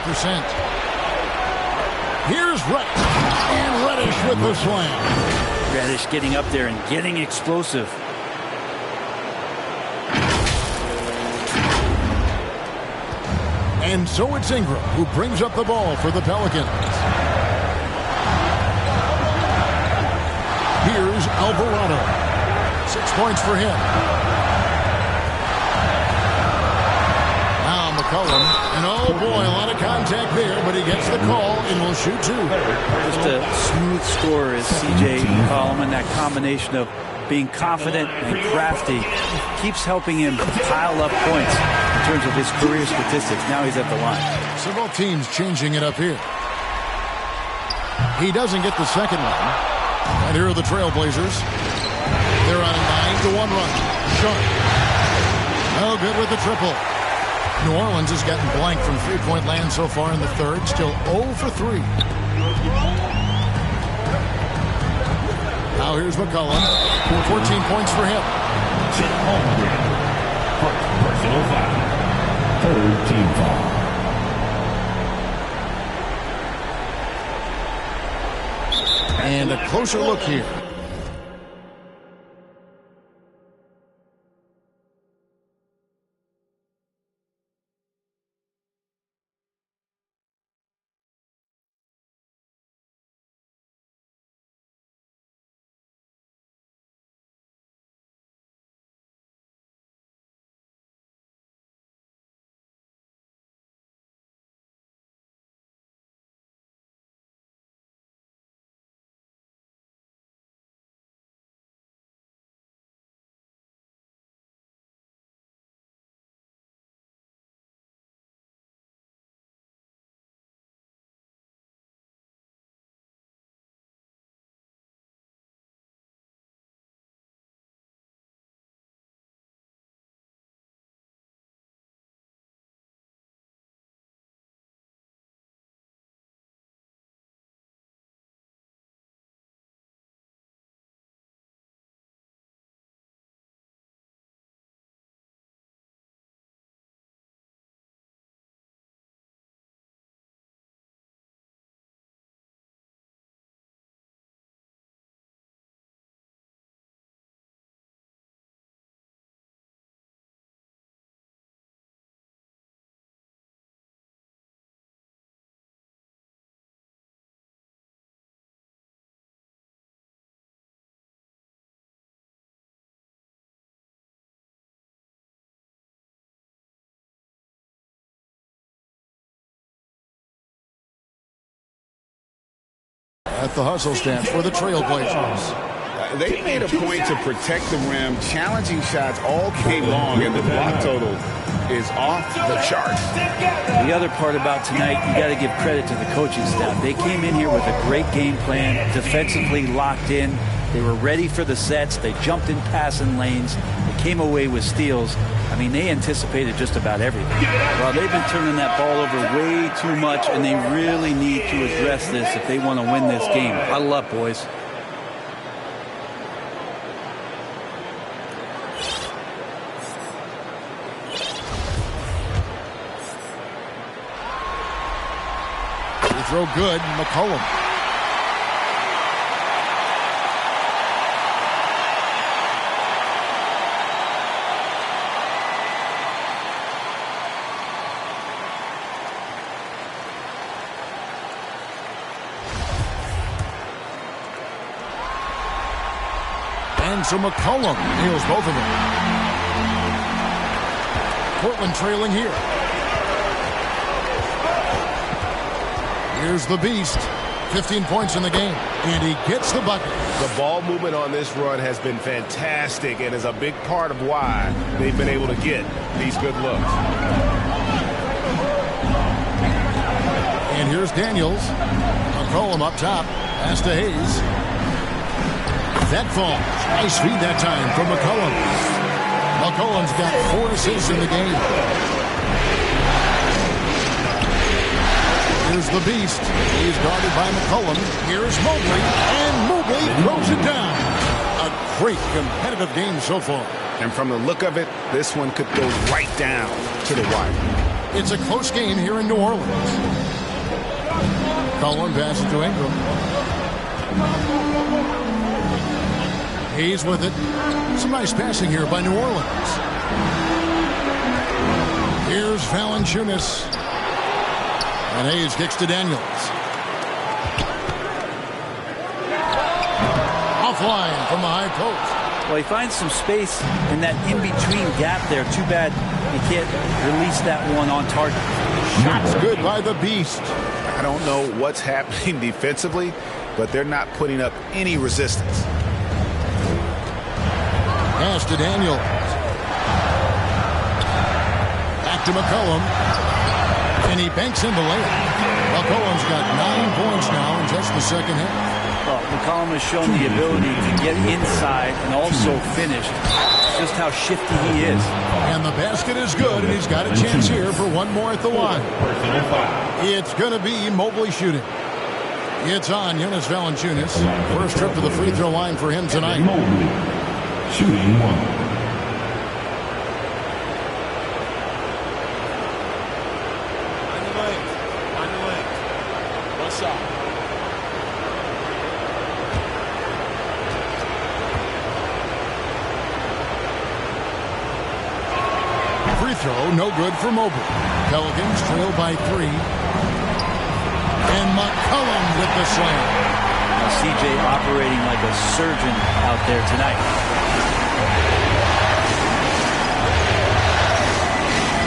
Here's Reddish. And Reddish with the slam. Reddish getting up there and getting explosive. And so it's Ingram who brings up the ball for the Pelicans. Here's Alvarado. 6 points for him. Now McCollum. And oh boy, a lot of contact there, but he gets the call and will shoot 2. Just a smooth scorer is C.J. McCollum, and that combination of being confident and crafty keeps helping him pile up points in terms of his career statistics. Now he's at the line. Several teams changing it up here. He doesn't get the second one. And here are the Trailblazers. They're on a 9-1 run. Sharp. No good with the triple. New Orleans has gotten blank from three-point land so far in the third. Still 0 for 3. Now here's McCollum. 14 points for him. Personal foul. 3rd team foul. And a closer look here. at the hustle stance for the Trailblazers. They made a point to protect the rim, challenging shots all game long, and the block total is off the charts. The other part about tonight, you got to give credit to the coaching staff. They came in here with a great game plan, defensively locked in. They were ready for the sets. They jumped in passing lanes. They came away with steals. I mean, they anticipated just about everything. Well, they've been turning that ball over way too much, and they really need to address this if they want to win this game. Huddle up, boys. Throw good, McCollum. And so McCollum nails both of them. Portland trailing here. Here's the Beast. 15 points in the game, and he gets the bucket. The ball movement on this run has been fantastic and is a big part of why they've been able to get these good looks. And here's Daniels. McCollum up top. Pass to Hayes. That falls. Nice feed that time from McCollum. McCollum's got 4 assists in the game. Here's the Beast. He's guarded by McCollum. Here's Mobley, and Mobley throws it down. A great competitive game so far. And from the look of it, this one could go right down to the wire. It's a close game here in New Orleans. McCollum passes to Ingram. Hayes with it. Some nice passing here by New Orleans. Here's Valanciunas. And Hayes kicks to Daniels. Offline from the high post. Well, he finds some space in that in-between gap there. Too bad he can't release that one on target. Shots good by the Beast. I don't know what's happening defensively, but they're not putting up any resistance. Pass to Daniels. Back to McCollum. And he banks in the layup. McCollum's got 9 points now in just the second half. Well, McCollum has shown the ability to get inside and also finish. Just how shifty he is. And the basket is good, and he's got a chance here for one more at the line. It's going to be Mobley shooting. It's on Jonas Valanciunas. First trip to the free throw line for him tonight. Mobley, shooting 1. Throw, no good for Mobley. Pelicans trail by 3. And McCollum with the slam. Now CJ operating like a surgeon out there tonight.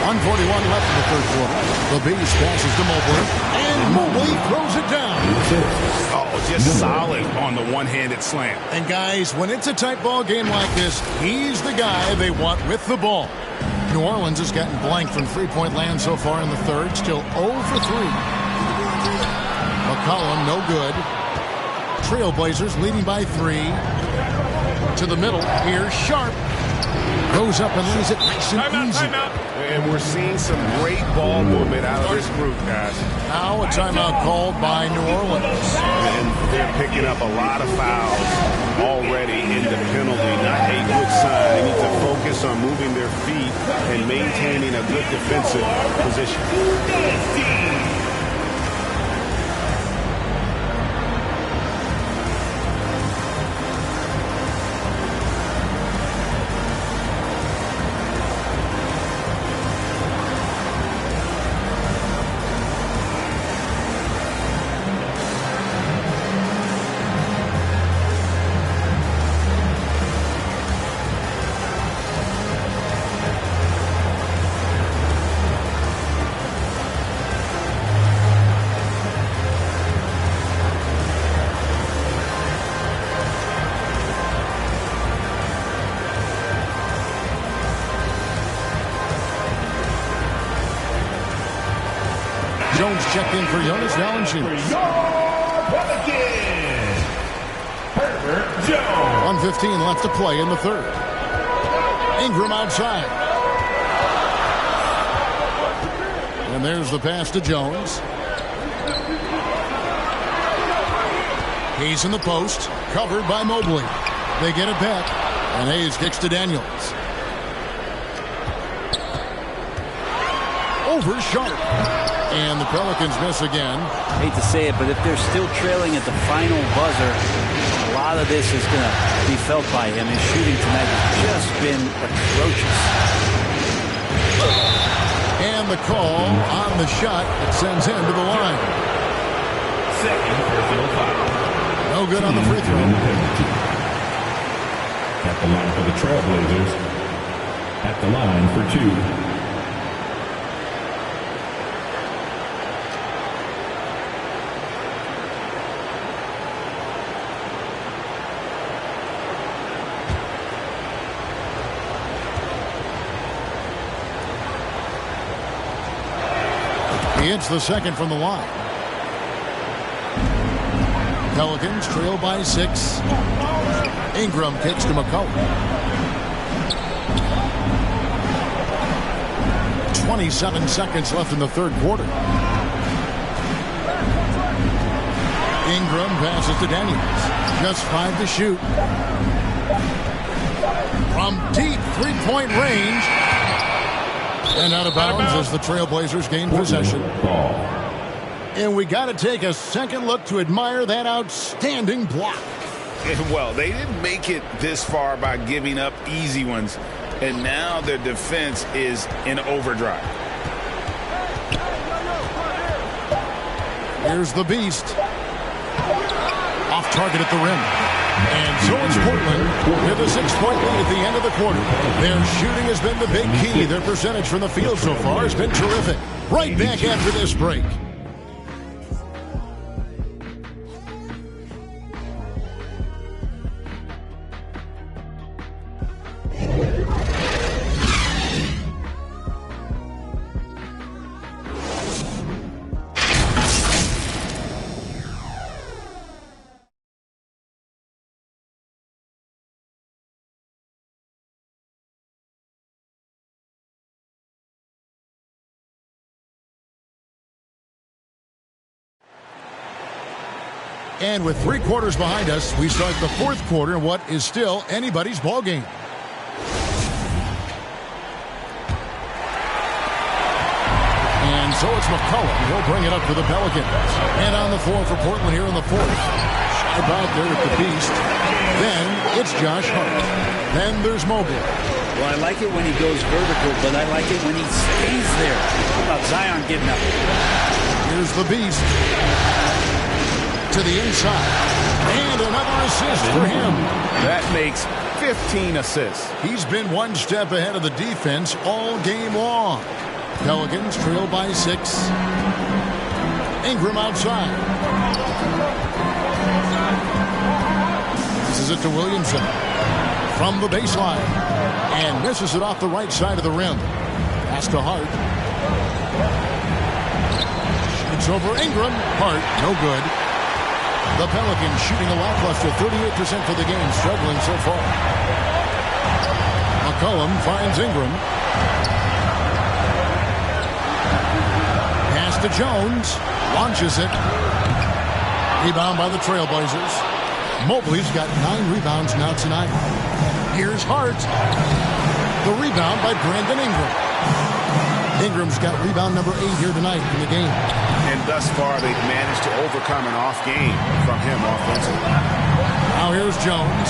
1:41 left in the third quarter. The Beast passes to Mobley. And Mobley throws it down. Oh, just solid on the one-handed slam. And guys, when it's a tight ball game like this, he's the guy they want with the ball. New Orleans has gotten blank from three-point land so far in the third. Still 0 for 3. McCollum, no good. Trailblazers leading by 3. To the middle. Here's Sharp. Goes up and lays it nice and easy. And we're seeing some great ball movement out of this group, guys. Now a timeout called by New Orleans. And they're picking up a lot of fouls already in the penalty. Not a good sign. They need to focus on moving their feet and maintaining a good defensive position. Jones checked in for Jonas Valanciunas. 1:15 left to play in the third. Ingram outside. And there's the pass to Jones. Hayes in the post, covered by Mobley. They get it back, and Hayes kicks to Daniels. Over Sharp. And the Pelicans miss again. Hate to say it, but if they're still trailing at the final buzzer, a lot of this is going to be felt by him. His shooting tonight has just been atrocious. And the call on the shot that sends him to the line. Second personal foul. No good on the free throw. At the line for the Trailblazers. At the line for 2. He hits the second from the line. Pelicans trail by 6. Ingram kicks to McCollum. 27 seconds left in the third quarter. Ingram passes to Daniels. Just 5 to shoot. From deep three-point range. And out of bounds as the Trailblazers gain possession. And we got to take a second look to admire that outstanding block. Well, they didn't make it this far by giving up easy ones. And now their defense is in overdrive. Here's the beast. Off target at the rim. And so it's Portland with a 6-point lead at the end of the quarter. Their shooting has been the big key. Their percentage from the field so far has been terrific. Right back after this break. And with 3 quarters behind us, we start the fourth quarter in what is still anybody's ball game. And so it's McCollum. He'll bring it up for the Pelicans. And on the floor for Portland here in the fourth. About there with the beast. Then it's Josh Hart. Then there's Mobley. Well, I like it when he goes vertical, but I like it when he stays there. How about Zion getting up? Here's the beast. To the inside. And another assist for him. That makes 15 assists. He's been one step ahead of the defense all game long. Pelicans trail by 6. Ingram outside. This is it to Williamson. From the baseline. And misses it off the right side of the rim. Pass to Hart. It's over Ingram. Hart, no good. The Pelicans shooting a lackluster 38% for the game, struggling so far. McCollum finds Ingram. Pass to Jones. Launches it. Rebound by the Trailblazers. Mobley's got 9 rebounds now tonight. Here's Hart. The rebound by Brandon Ingram. Ingram's got rebound number 8 here tonight in the game. And thus far, they've managed to overcome an off game from him offensively. Now here's Jones.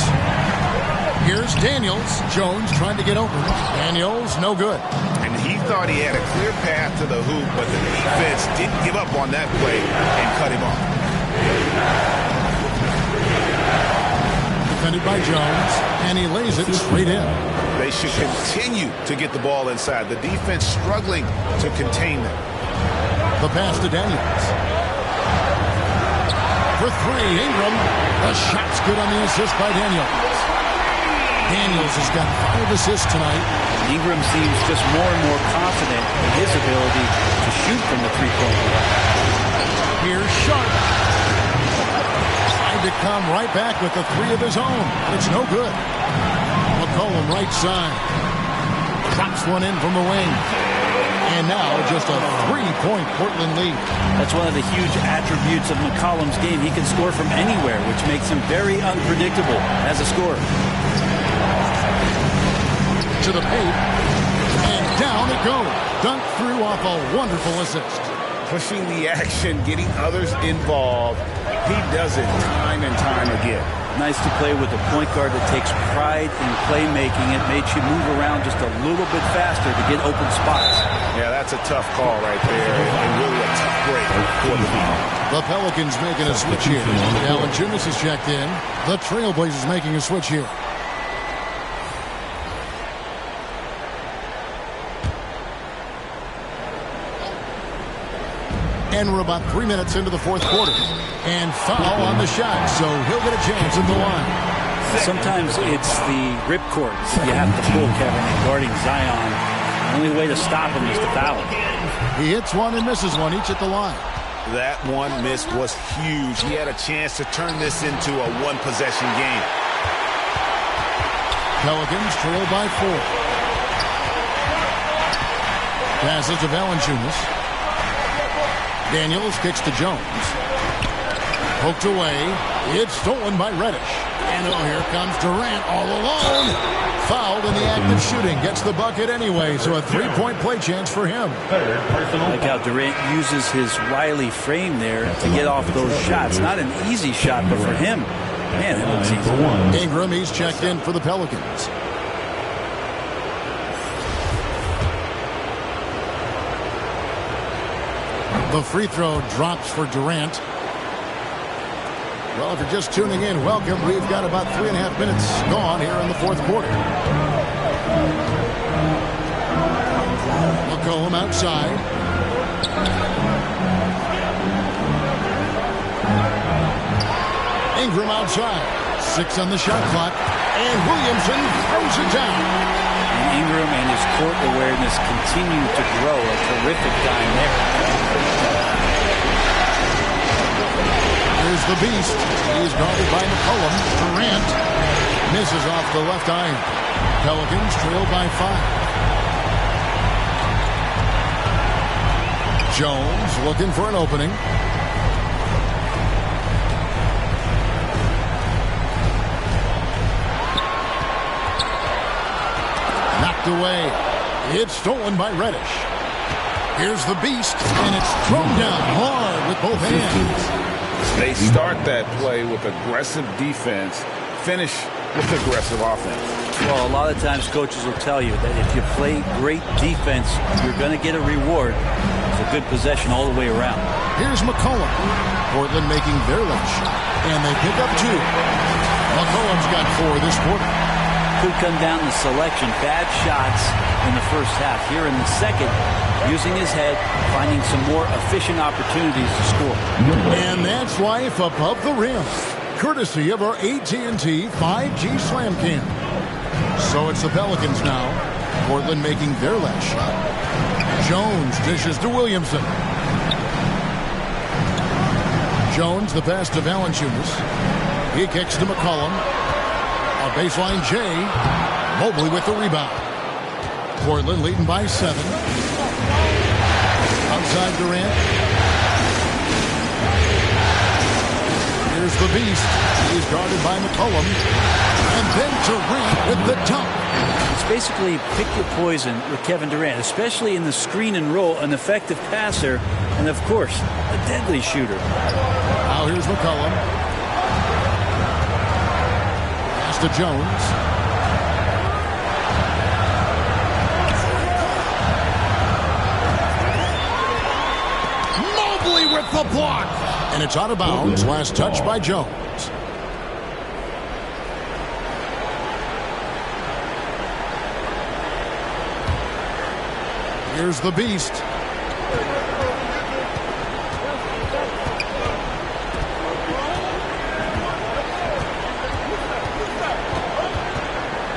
Here's Daniels. Jones trying to get open. Daniels, no good. And he thought he had a clear path to the hoop, but the defense didn't give up on that play and cut him off. Defended by Jones, and he lays it straight in. They should continue to get the ball inside. The defense struggling to contain them. The pass to Daniels. For 3, Ingram. The shot's good on the assist by Daniels. Daniels has got 5 assists tonight. Ingram seems just more and more confident in his ability to to shoot from the three-point line. Here's Sharp. Trying to come right back with the three of his own. It's no good. McCollum right side. Drops one in from the wing. And now just a three-point Portland lead. That's one of the huge attributes of McCollum's game. He can score from anywhere, which makes him very unpredictable as a scorer. To the paint. And down it goes. Dunked through off a wonderful assist. Pushing the action, getting others involved. He does it time and time again. Nice to play with a point guard that takes pride in playmaking. It makes you move around just a little bit faster to get open spots. Yeah, that's a tough call right there, and really a tough break for the team. The Pelicans making a switch here. Valanciunas is checked in. The Trailblazers making a switch here. And we're about 3 minutes into the fourth quarter. And foul on the shot, so he'll get a chance at the line. Sometimes it's the ripcord you have to pull, Kevin, guarding Zion. The only way to stop him is to foul him. He hits one and misses one, each at the line. That one miss was huge. He had a chance to turn this into a one-possession game. Pelicans trail by 4. Passes to Valanciunas. Daniels kicks to Jones. Poked away. It's stolen by Reddish. And here comes Durant all alone. Fouled in the act of shooting. Gets the bucket anyway, so a three-point play chance for him. Like how Durant uses his wily frame there to get off those shots. Not an easy shot, but for him, man, it looks easy. Ingram, he's checked in for the Pelicans. The free throw drops for Durant. Well, if you're just tuning in, welcome. We've got about 3.5 minutes gone here in the fourth quarter. McCollum outside. Ingram outside. 6 on the shot clock. And Williamson throws it down. Ingram and his court awareness continue to grow. A terrific time there. Here's the beast. He's guarded by McCollum. Durant misses off the left iron. Pelicans trail by 5. Jones looking for an opening. Knocked away. It's stolen by Reddish. Here's the beast, and it's thrown down hard with both hands. They start that play with aggressive defense, finish with aggressive offense. Well, a lot of times coaches will tell you that if you play great defense, you're going to get a reward. It's a good possession all the way around. Here's McCollum. Portland making their left shot, and they pick up 2. McCollum's got 4 this quarter. Could come down to selection. Bad shots in the first half. Here in the second, using his head, finding some more efficient opportunities to score. And that's life above the rim, courtesy of our AT&T 5G Slam Cam. So it's the Pelicans now. Portland making their last shot. Jones dishes to Williamson. Jones, the pass to Valanciunas. He kicks to McCollum. A baseline J. Mobley with the rebound. Portland leading by 7. Outside Durant. Here's the beast. He's guarded by McCollum. And then Durant with the dunk. It's basically pick your poison with Kevin Durant, especially in the screen and roll, an effective passer, and of course, a deadly shooter. Now here's McCollum. Pass to Jones. With the block. And it's out of bounds. Last touch by Jones. Here's the beast.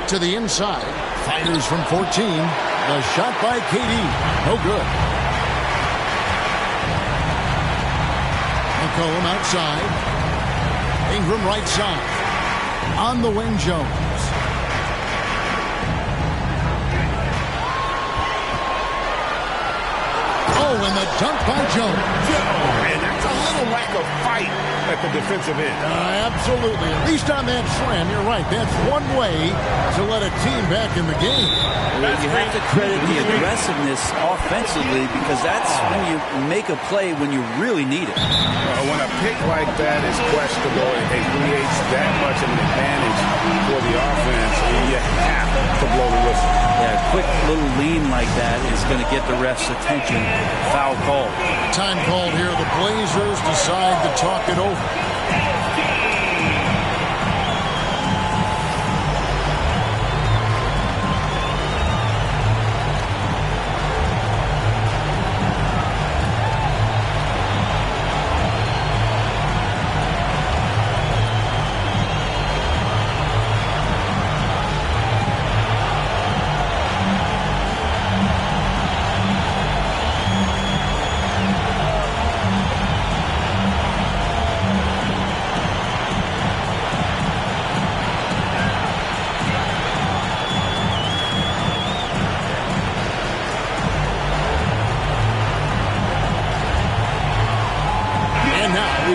To the inside. Fires from 14. The shot by KD. No good. McCollum outside. Ingram right side. On the wing, Jones. Oh, and the dunk by Jones. And that's a little lack of fight at the defensive end. Absolutely. At least on that slam, you're right. That's one way to let a team back in the game. Well, you have to credit the aggressiveness offensively because that's when you make a play when you really need it. When a pick like that is questionable, it creates that much of an advantage for the offense. You have to blow the whistle. Yeah, a quick little lean like that is going to get the ref's attention. Foul call. Time called here. The Blazers decide to talk it over.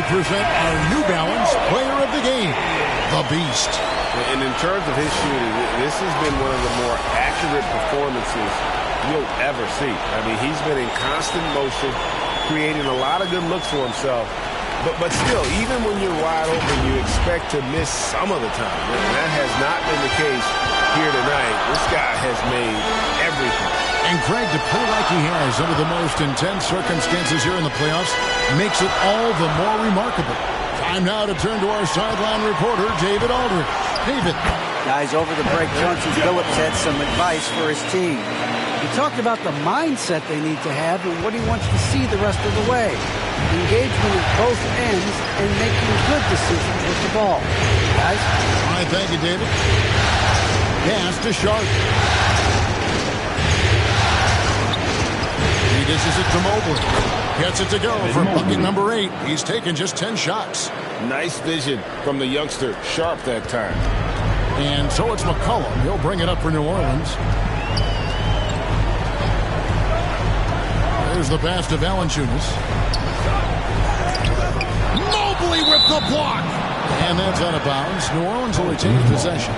Present our New Balance player of the game, the Beast. And in terms of his shooting, this has been one of the more accurate performances you'll ever see. I mean, he's been in constant motion, creating a lot of good looks for himself. But still, even when you're wide open, you expect to miss some of the time. And that has not been the case here tonight. This guy has made everything. And Craig, to play like he has under the most intense circumstances here in the playoffs makes it all the more remarkable. Time now to turn to our sideline reporter, David Aldridge. David. Guys, over the break, Johnson Phillips had some advice for his team. He talked about the mindset they need to have and what he wants to see the rest of the way. Engagement at both ends and making good decisions with the ball. Guys? All right, thank you, David. Pass to Sharp. He dishes it to Mobley. Gets it to go for bucket number 8. He's taken just 10 shots. Nice vision from the youngster, Sharp, that time. And so it's McCollum. He'll bring it up for New Orleans. There's the pass to Valanciunas. Mobley with the block. And that's out of bounds. New Orleans will retain possession.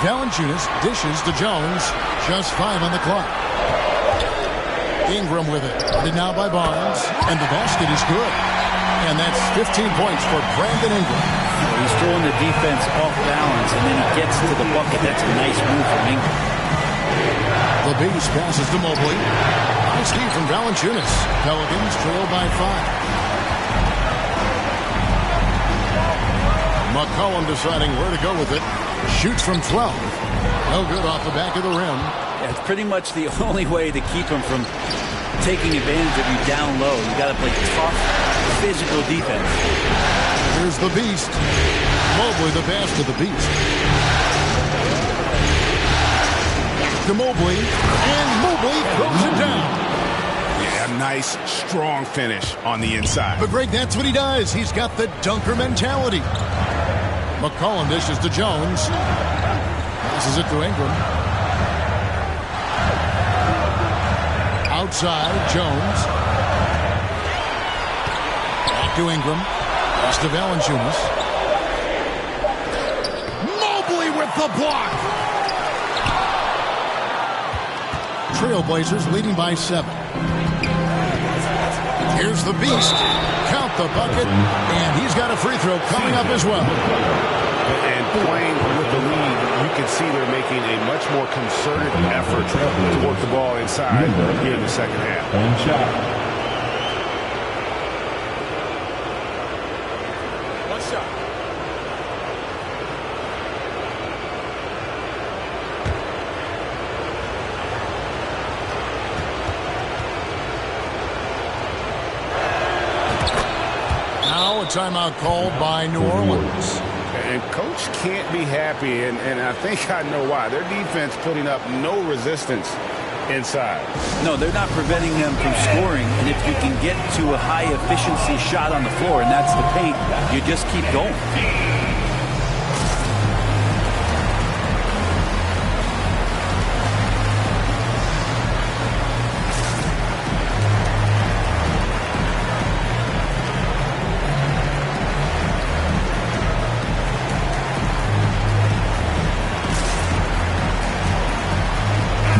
Valanciunas dishes to Jones. Just 5 on the clock. Ingram with it. Guarded now by Barnes. And the basket is good. And that's 15 points for Brandon Ingram. Well, he's throwing the defense off balance, and then he gets to the bucket. That's a nice move from Ingram. The Beast passes to Mobley. Nice D from Valanciunas. Pelicans trail by 5. McCollum deciding where to go with it. Shoots from 12. No good off the back of the rim. Yeah, it's pretty much the only way to keep him from taking advantage of you down low. You got to play tough, physical defense. Here's the Beast. Mobley, the pass to the Beast. To Mobley. And Mobley throws it down. Yeah, nice, strong finish on the inside. But Greg, that's what he does. He's got the dunker mentality. McCollum dishes to Jones. Passes it to Ingram. Outside, Jones. Back to Ingram. Pass to Valanciunas. Mobley with the block. Trailblazers leading by 7. Here's the beast. Count the bucket. And he's got a free throw coming up as well. And playing with the lead, you can see they're making a much more concerted effort to work the ball inside here in the second half. One shot. Timeout called by New Orleans. And Coach can't be happy, and I think I know why. Their defense putting up no resistance inside. No, they're not preventing them from scoring, and if you can get to a high-efficiency shot on the floor, and that's the paint, you just keep going.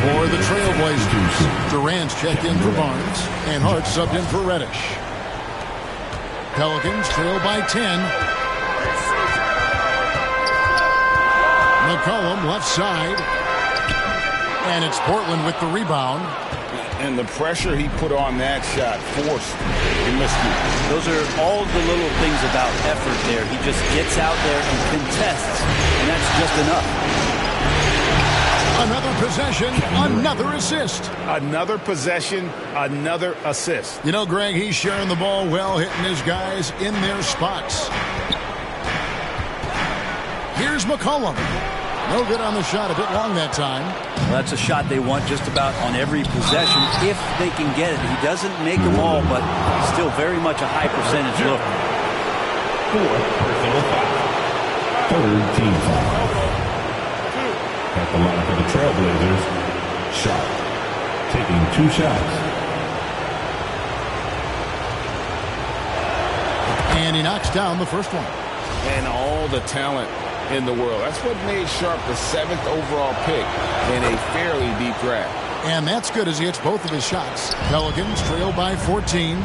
For the Trailblazers, Durant's checked in for Barnes, and Hart subbed in for Reddish. Pelicans trail by 10. McCollum left side. And it's Portland with the rebound. And the pressure he put on that shot forced the miscue. Those are all the little things about effort there. He just gets out there and contests, and that's just enough. Another possession, another assist. Another possession, another assist. You know, Greg, he's sharing the ball well, hitting his guys in their spots. Here's McCollum. No good on the shot, a bit long that time. Well, that's a shot they want just about on every possession if they can get it. He doesn't make them all, but still very much a high percentage look. 4th personal foul. 3rd team foul. At the line for the Trailblazers, Sharp taking 2 shots. And he knocks down the first one. And all the talent in the world. That's what made Sharp the 7th overall pick in a fairly deep draft. And that's good as he hits both of his shots. Pelicans trail by 14.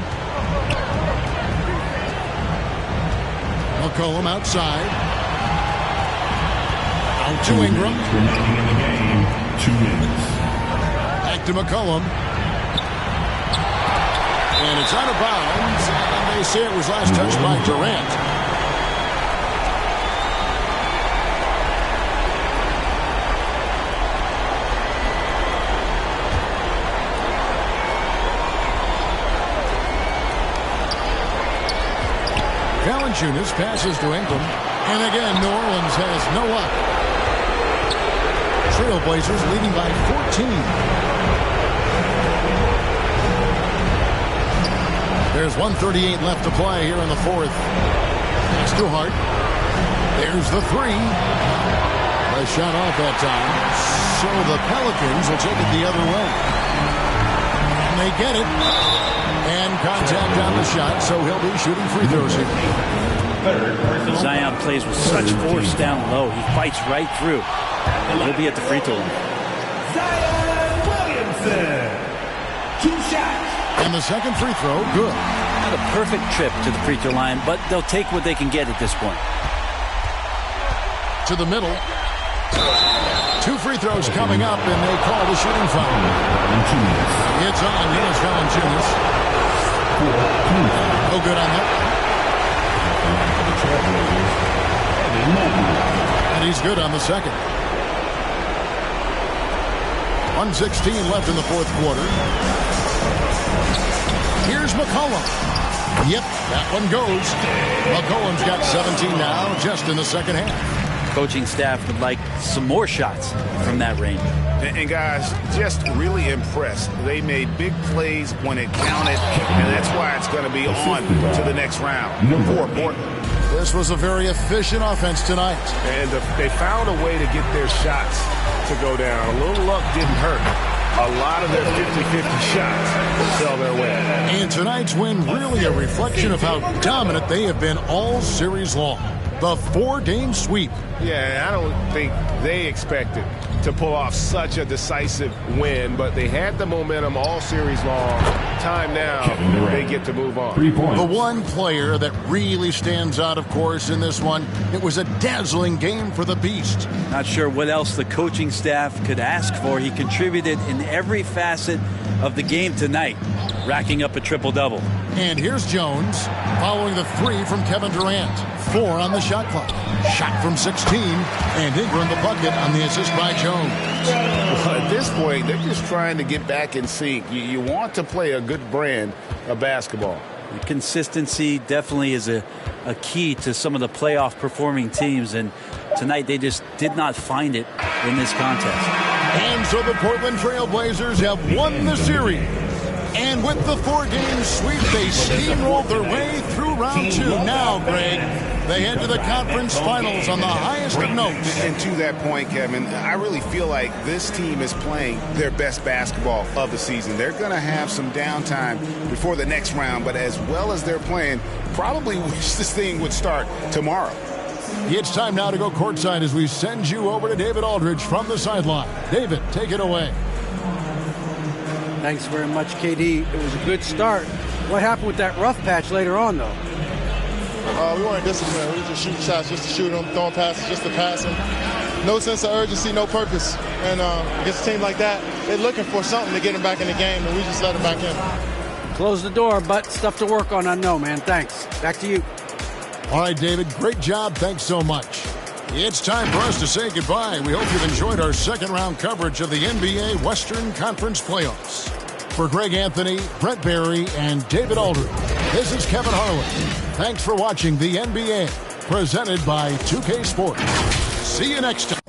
McCollum outside. Out to Ingram. Remaining in the game, 2 minutes. Back to McCollum. And it's out of bounds. And they say it was last touched by Durant. Valanciunas passes to Ingram. And again, New Orleans has no luck. Trailblazers leading by 14. There's 1:38 left to play here in the 4th. Pass to Hart. There's the 3. A shot off that time. So the Pelicans will take it the other way. And they get it. And contact on the shot, so he'll be shooting free throws here. Zion plays with such force down low. He fights right through. And he'll be at the free throw line. Zion Williamson, 2 shots. And the second free throw, good. Not a perfect trip to the free throw line, but they'll take what they can get at this point. To the middle. 2 free throws coming up, and they call the shooting foul. It's on Jonas Valanciunas. No good on that. And he's good on the second. 1:16 left in the 4th quarter. Here's McCollum. Yep, that one goes. McCollum's got 17 now, just in the second half. Coaching staff would like some more shots from that range. And guys, just really impressed. They made big plays when it counted, and that's why it's going to be on to the next round for Portland. This was a very efficient offense tonight. And they found a way to get their shots to go down. A little luck didn't hurt. A lot of their 50-50 shots fell their way. And tonight's win really a reflection of how dominant they have been all series long. The 4-game sweep. Yeah, I don't think they expected to pull off such a decisive win, but they had the momentum all series long. Time now, they get to move on. The one player that really stands out, of course, in this one, it was a dazzling game for the Beast. Not sure what else the coaching staff could ask for. He contributed in every facet of the game tonight, racking up a triple-double. And here's Jones following the 3 from Kevin Durant. 4 on the shot clock. Shot from 16, and Ingram the bucket on the assist by Jones. Well, at this point, they're just trying to get back in sync. You want to play a good brand of basketball. The consistency definitely is a key to some of the playoff performing teams, and tonight they just did not find it in this contest. And so the Portland Trail Blazers have won the series. And with the 4-game sweep, they steamrolled their way through round 2. Now, Greg, they head to the conference finals on the highest of notes. And to that point, Kevin, I really feel like this team is playing their best basketball of the season. They're going to have some downtime before the next round, but as well as they're playing, probably wish this thing would start tomorrow. It's time now to go courtside as we send you over to David Aldridge from the sideline. David, take it away. Thanks very much, KD. It was a good start. What happened with that rough patch later on, though? We weren't disciplined. We were just shooting shots just to shoot them, throwing passes just to pass them. No sense of urgency, no purpose. And against a team like that, they're looking for something to get them back in the game, and we just let them back in. Close the door, but stuff to work on, I know, man. Thanks. Back to you. All right, David, great job. Thanks so much. It's time for us to say goodbye. We hope you've enjoyed our second-round coverage of the NBA Western Conference Playoffs. For Greg Anthony, Brent Barry, and David Aldridge, this is Kevin Harlan. Thanks for watching the NBA, presented by 2K Sports. See you next time.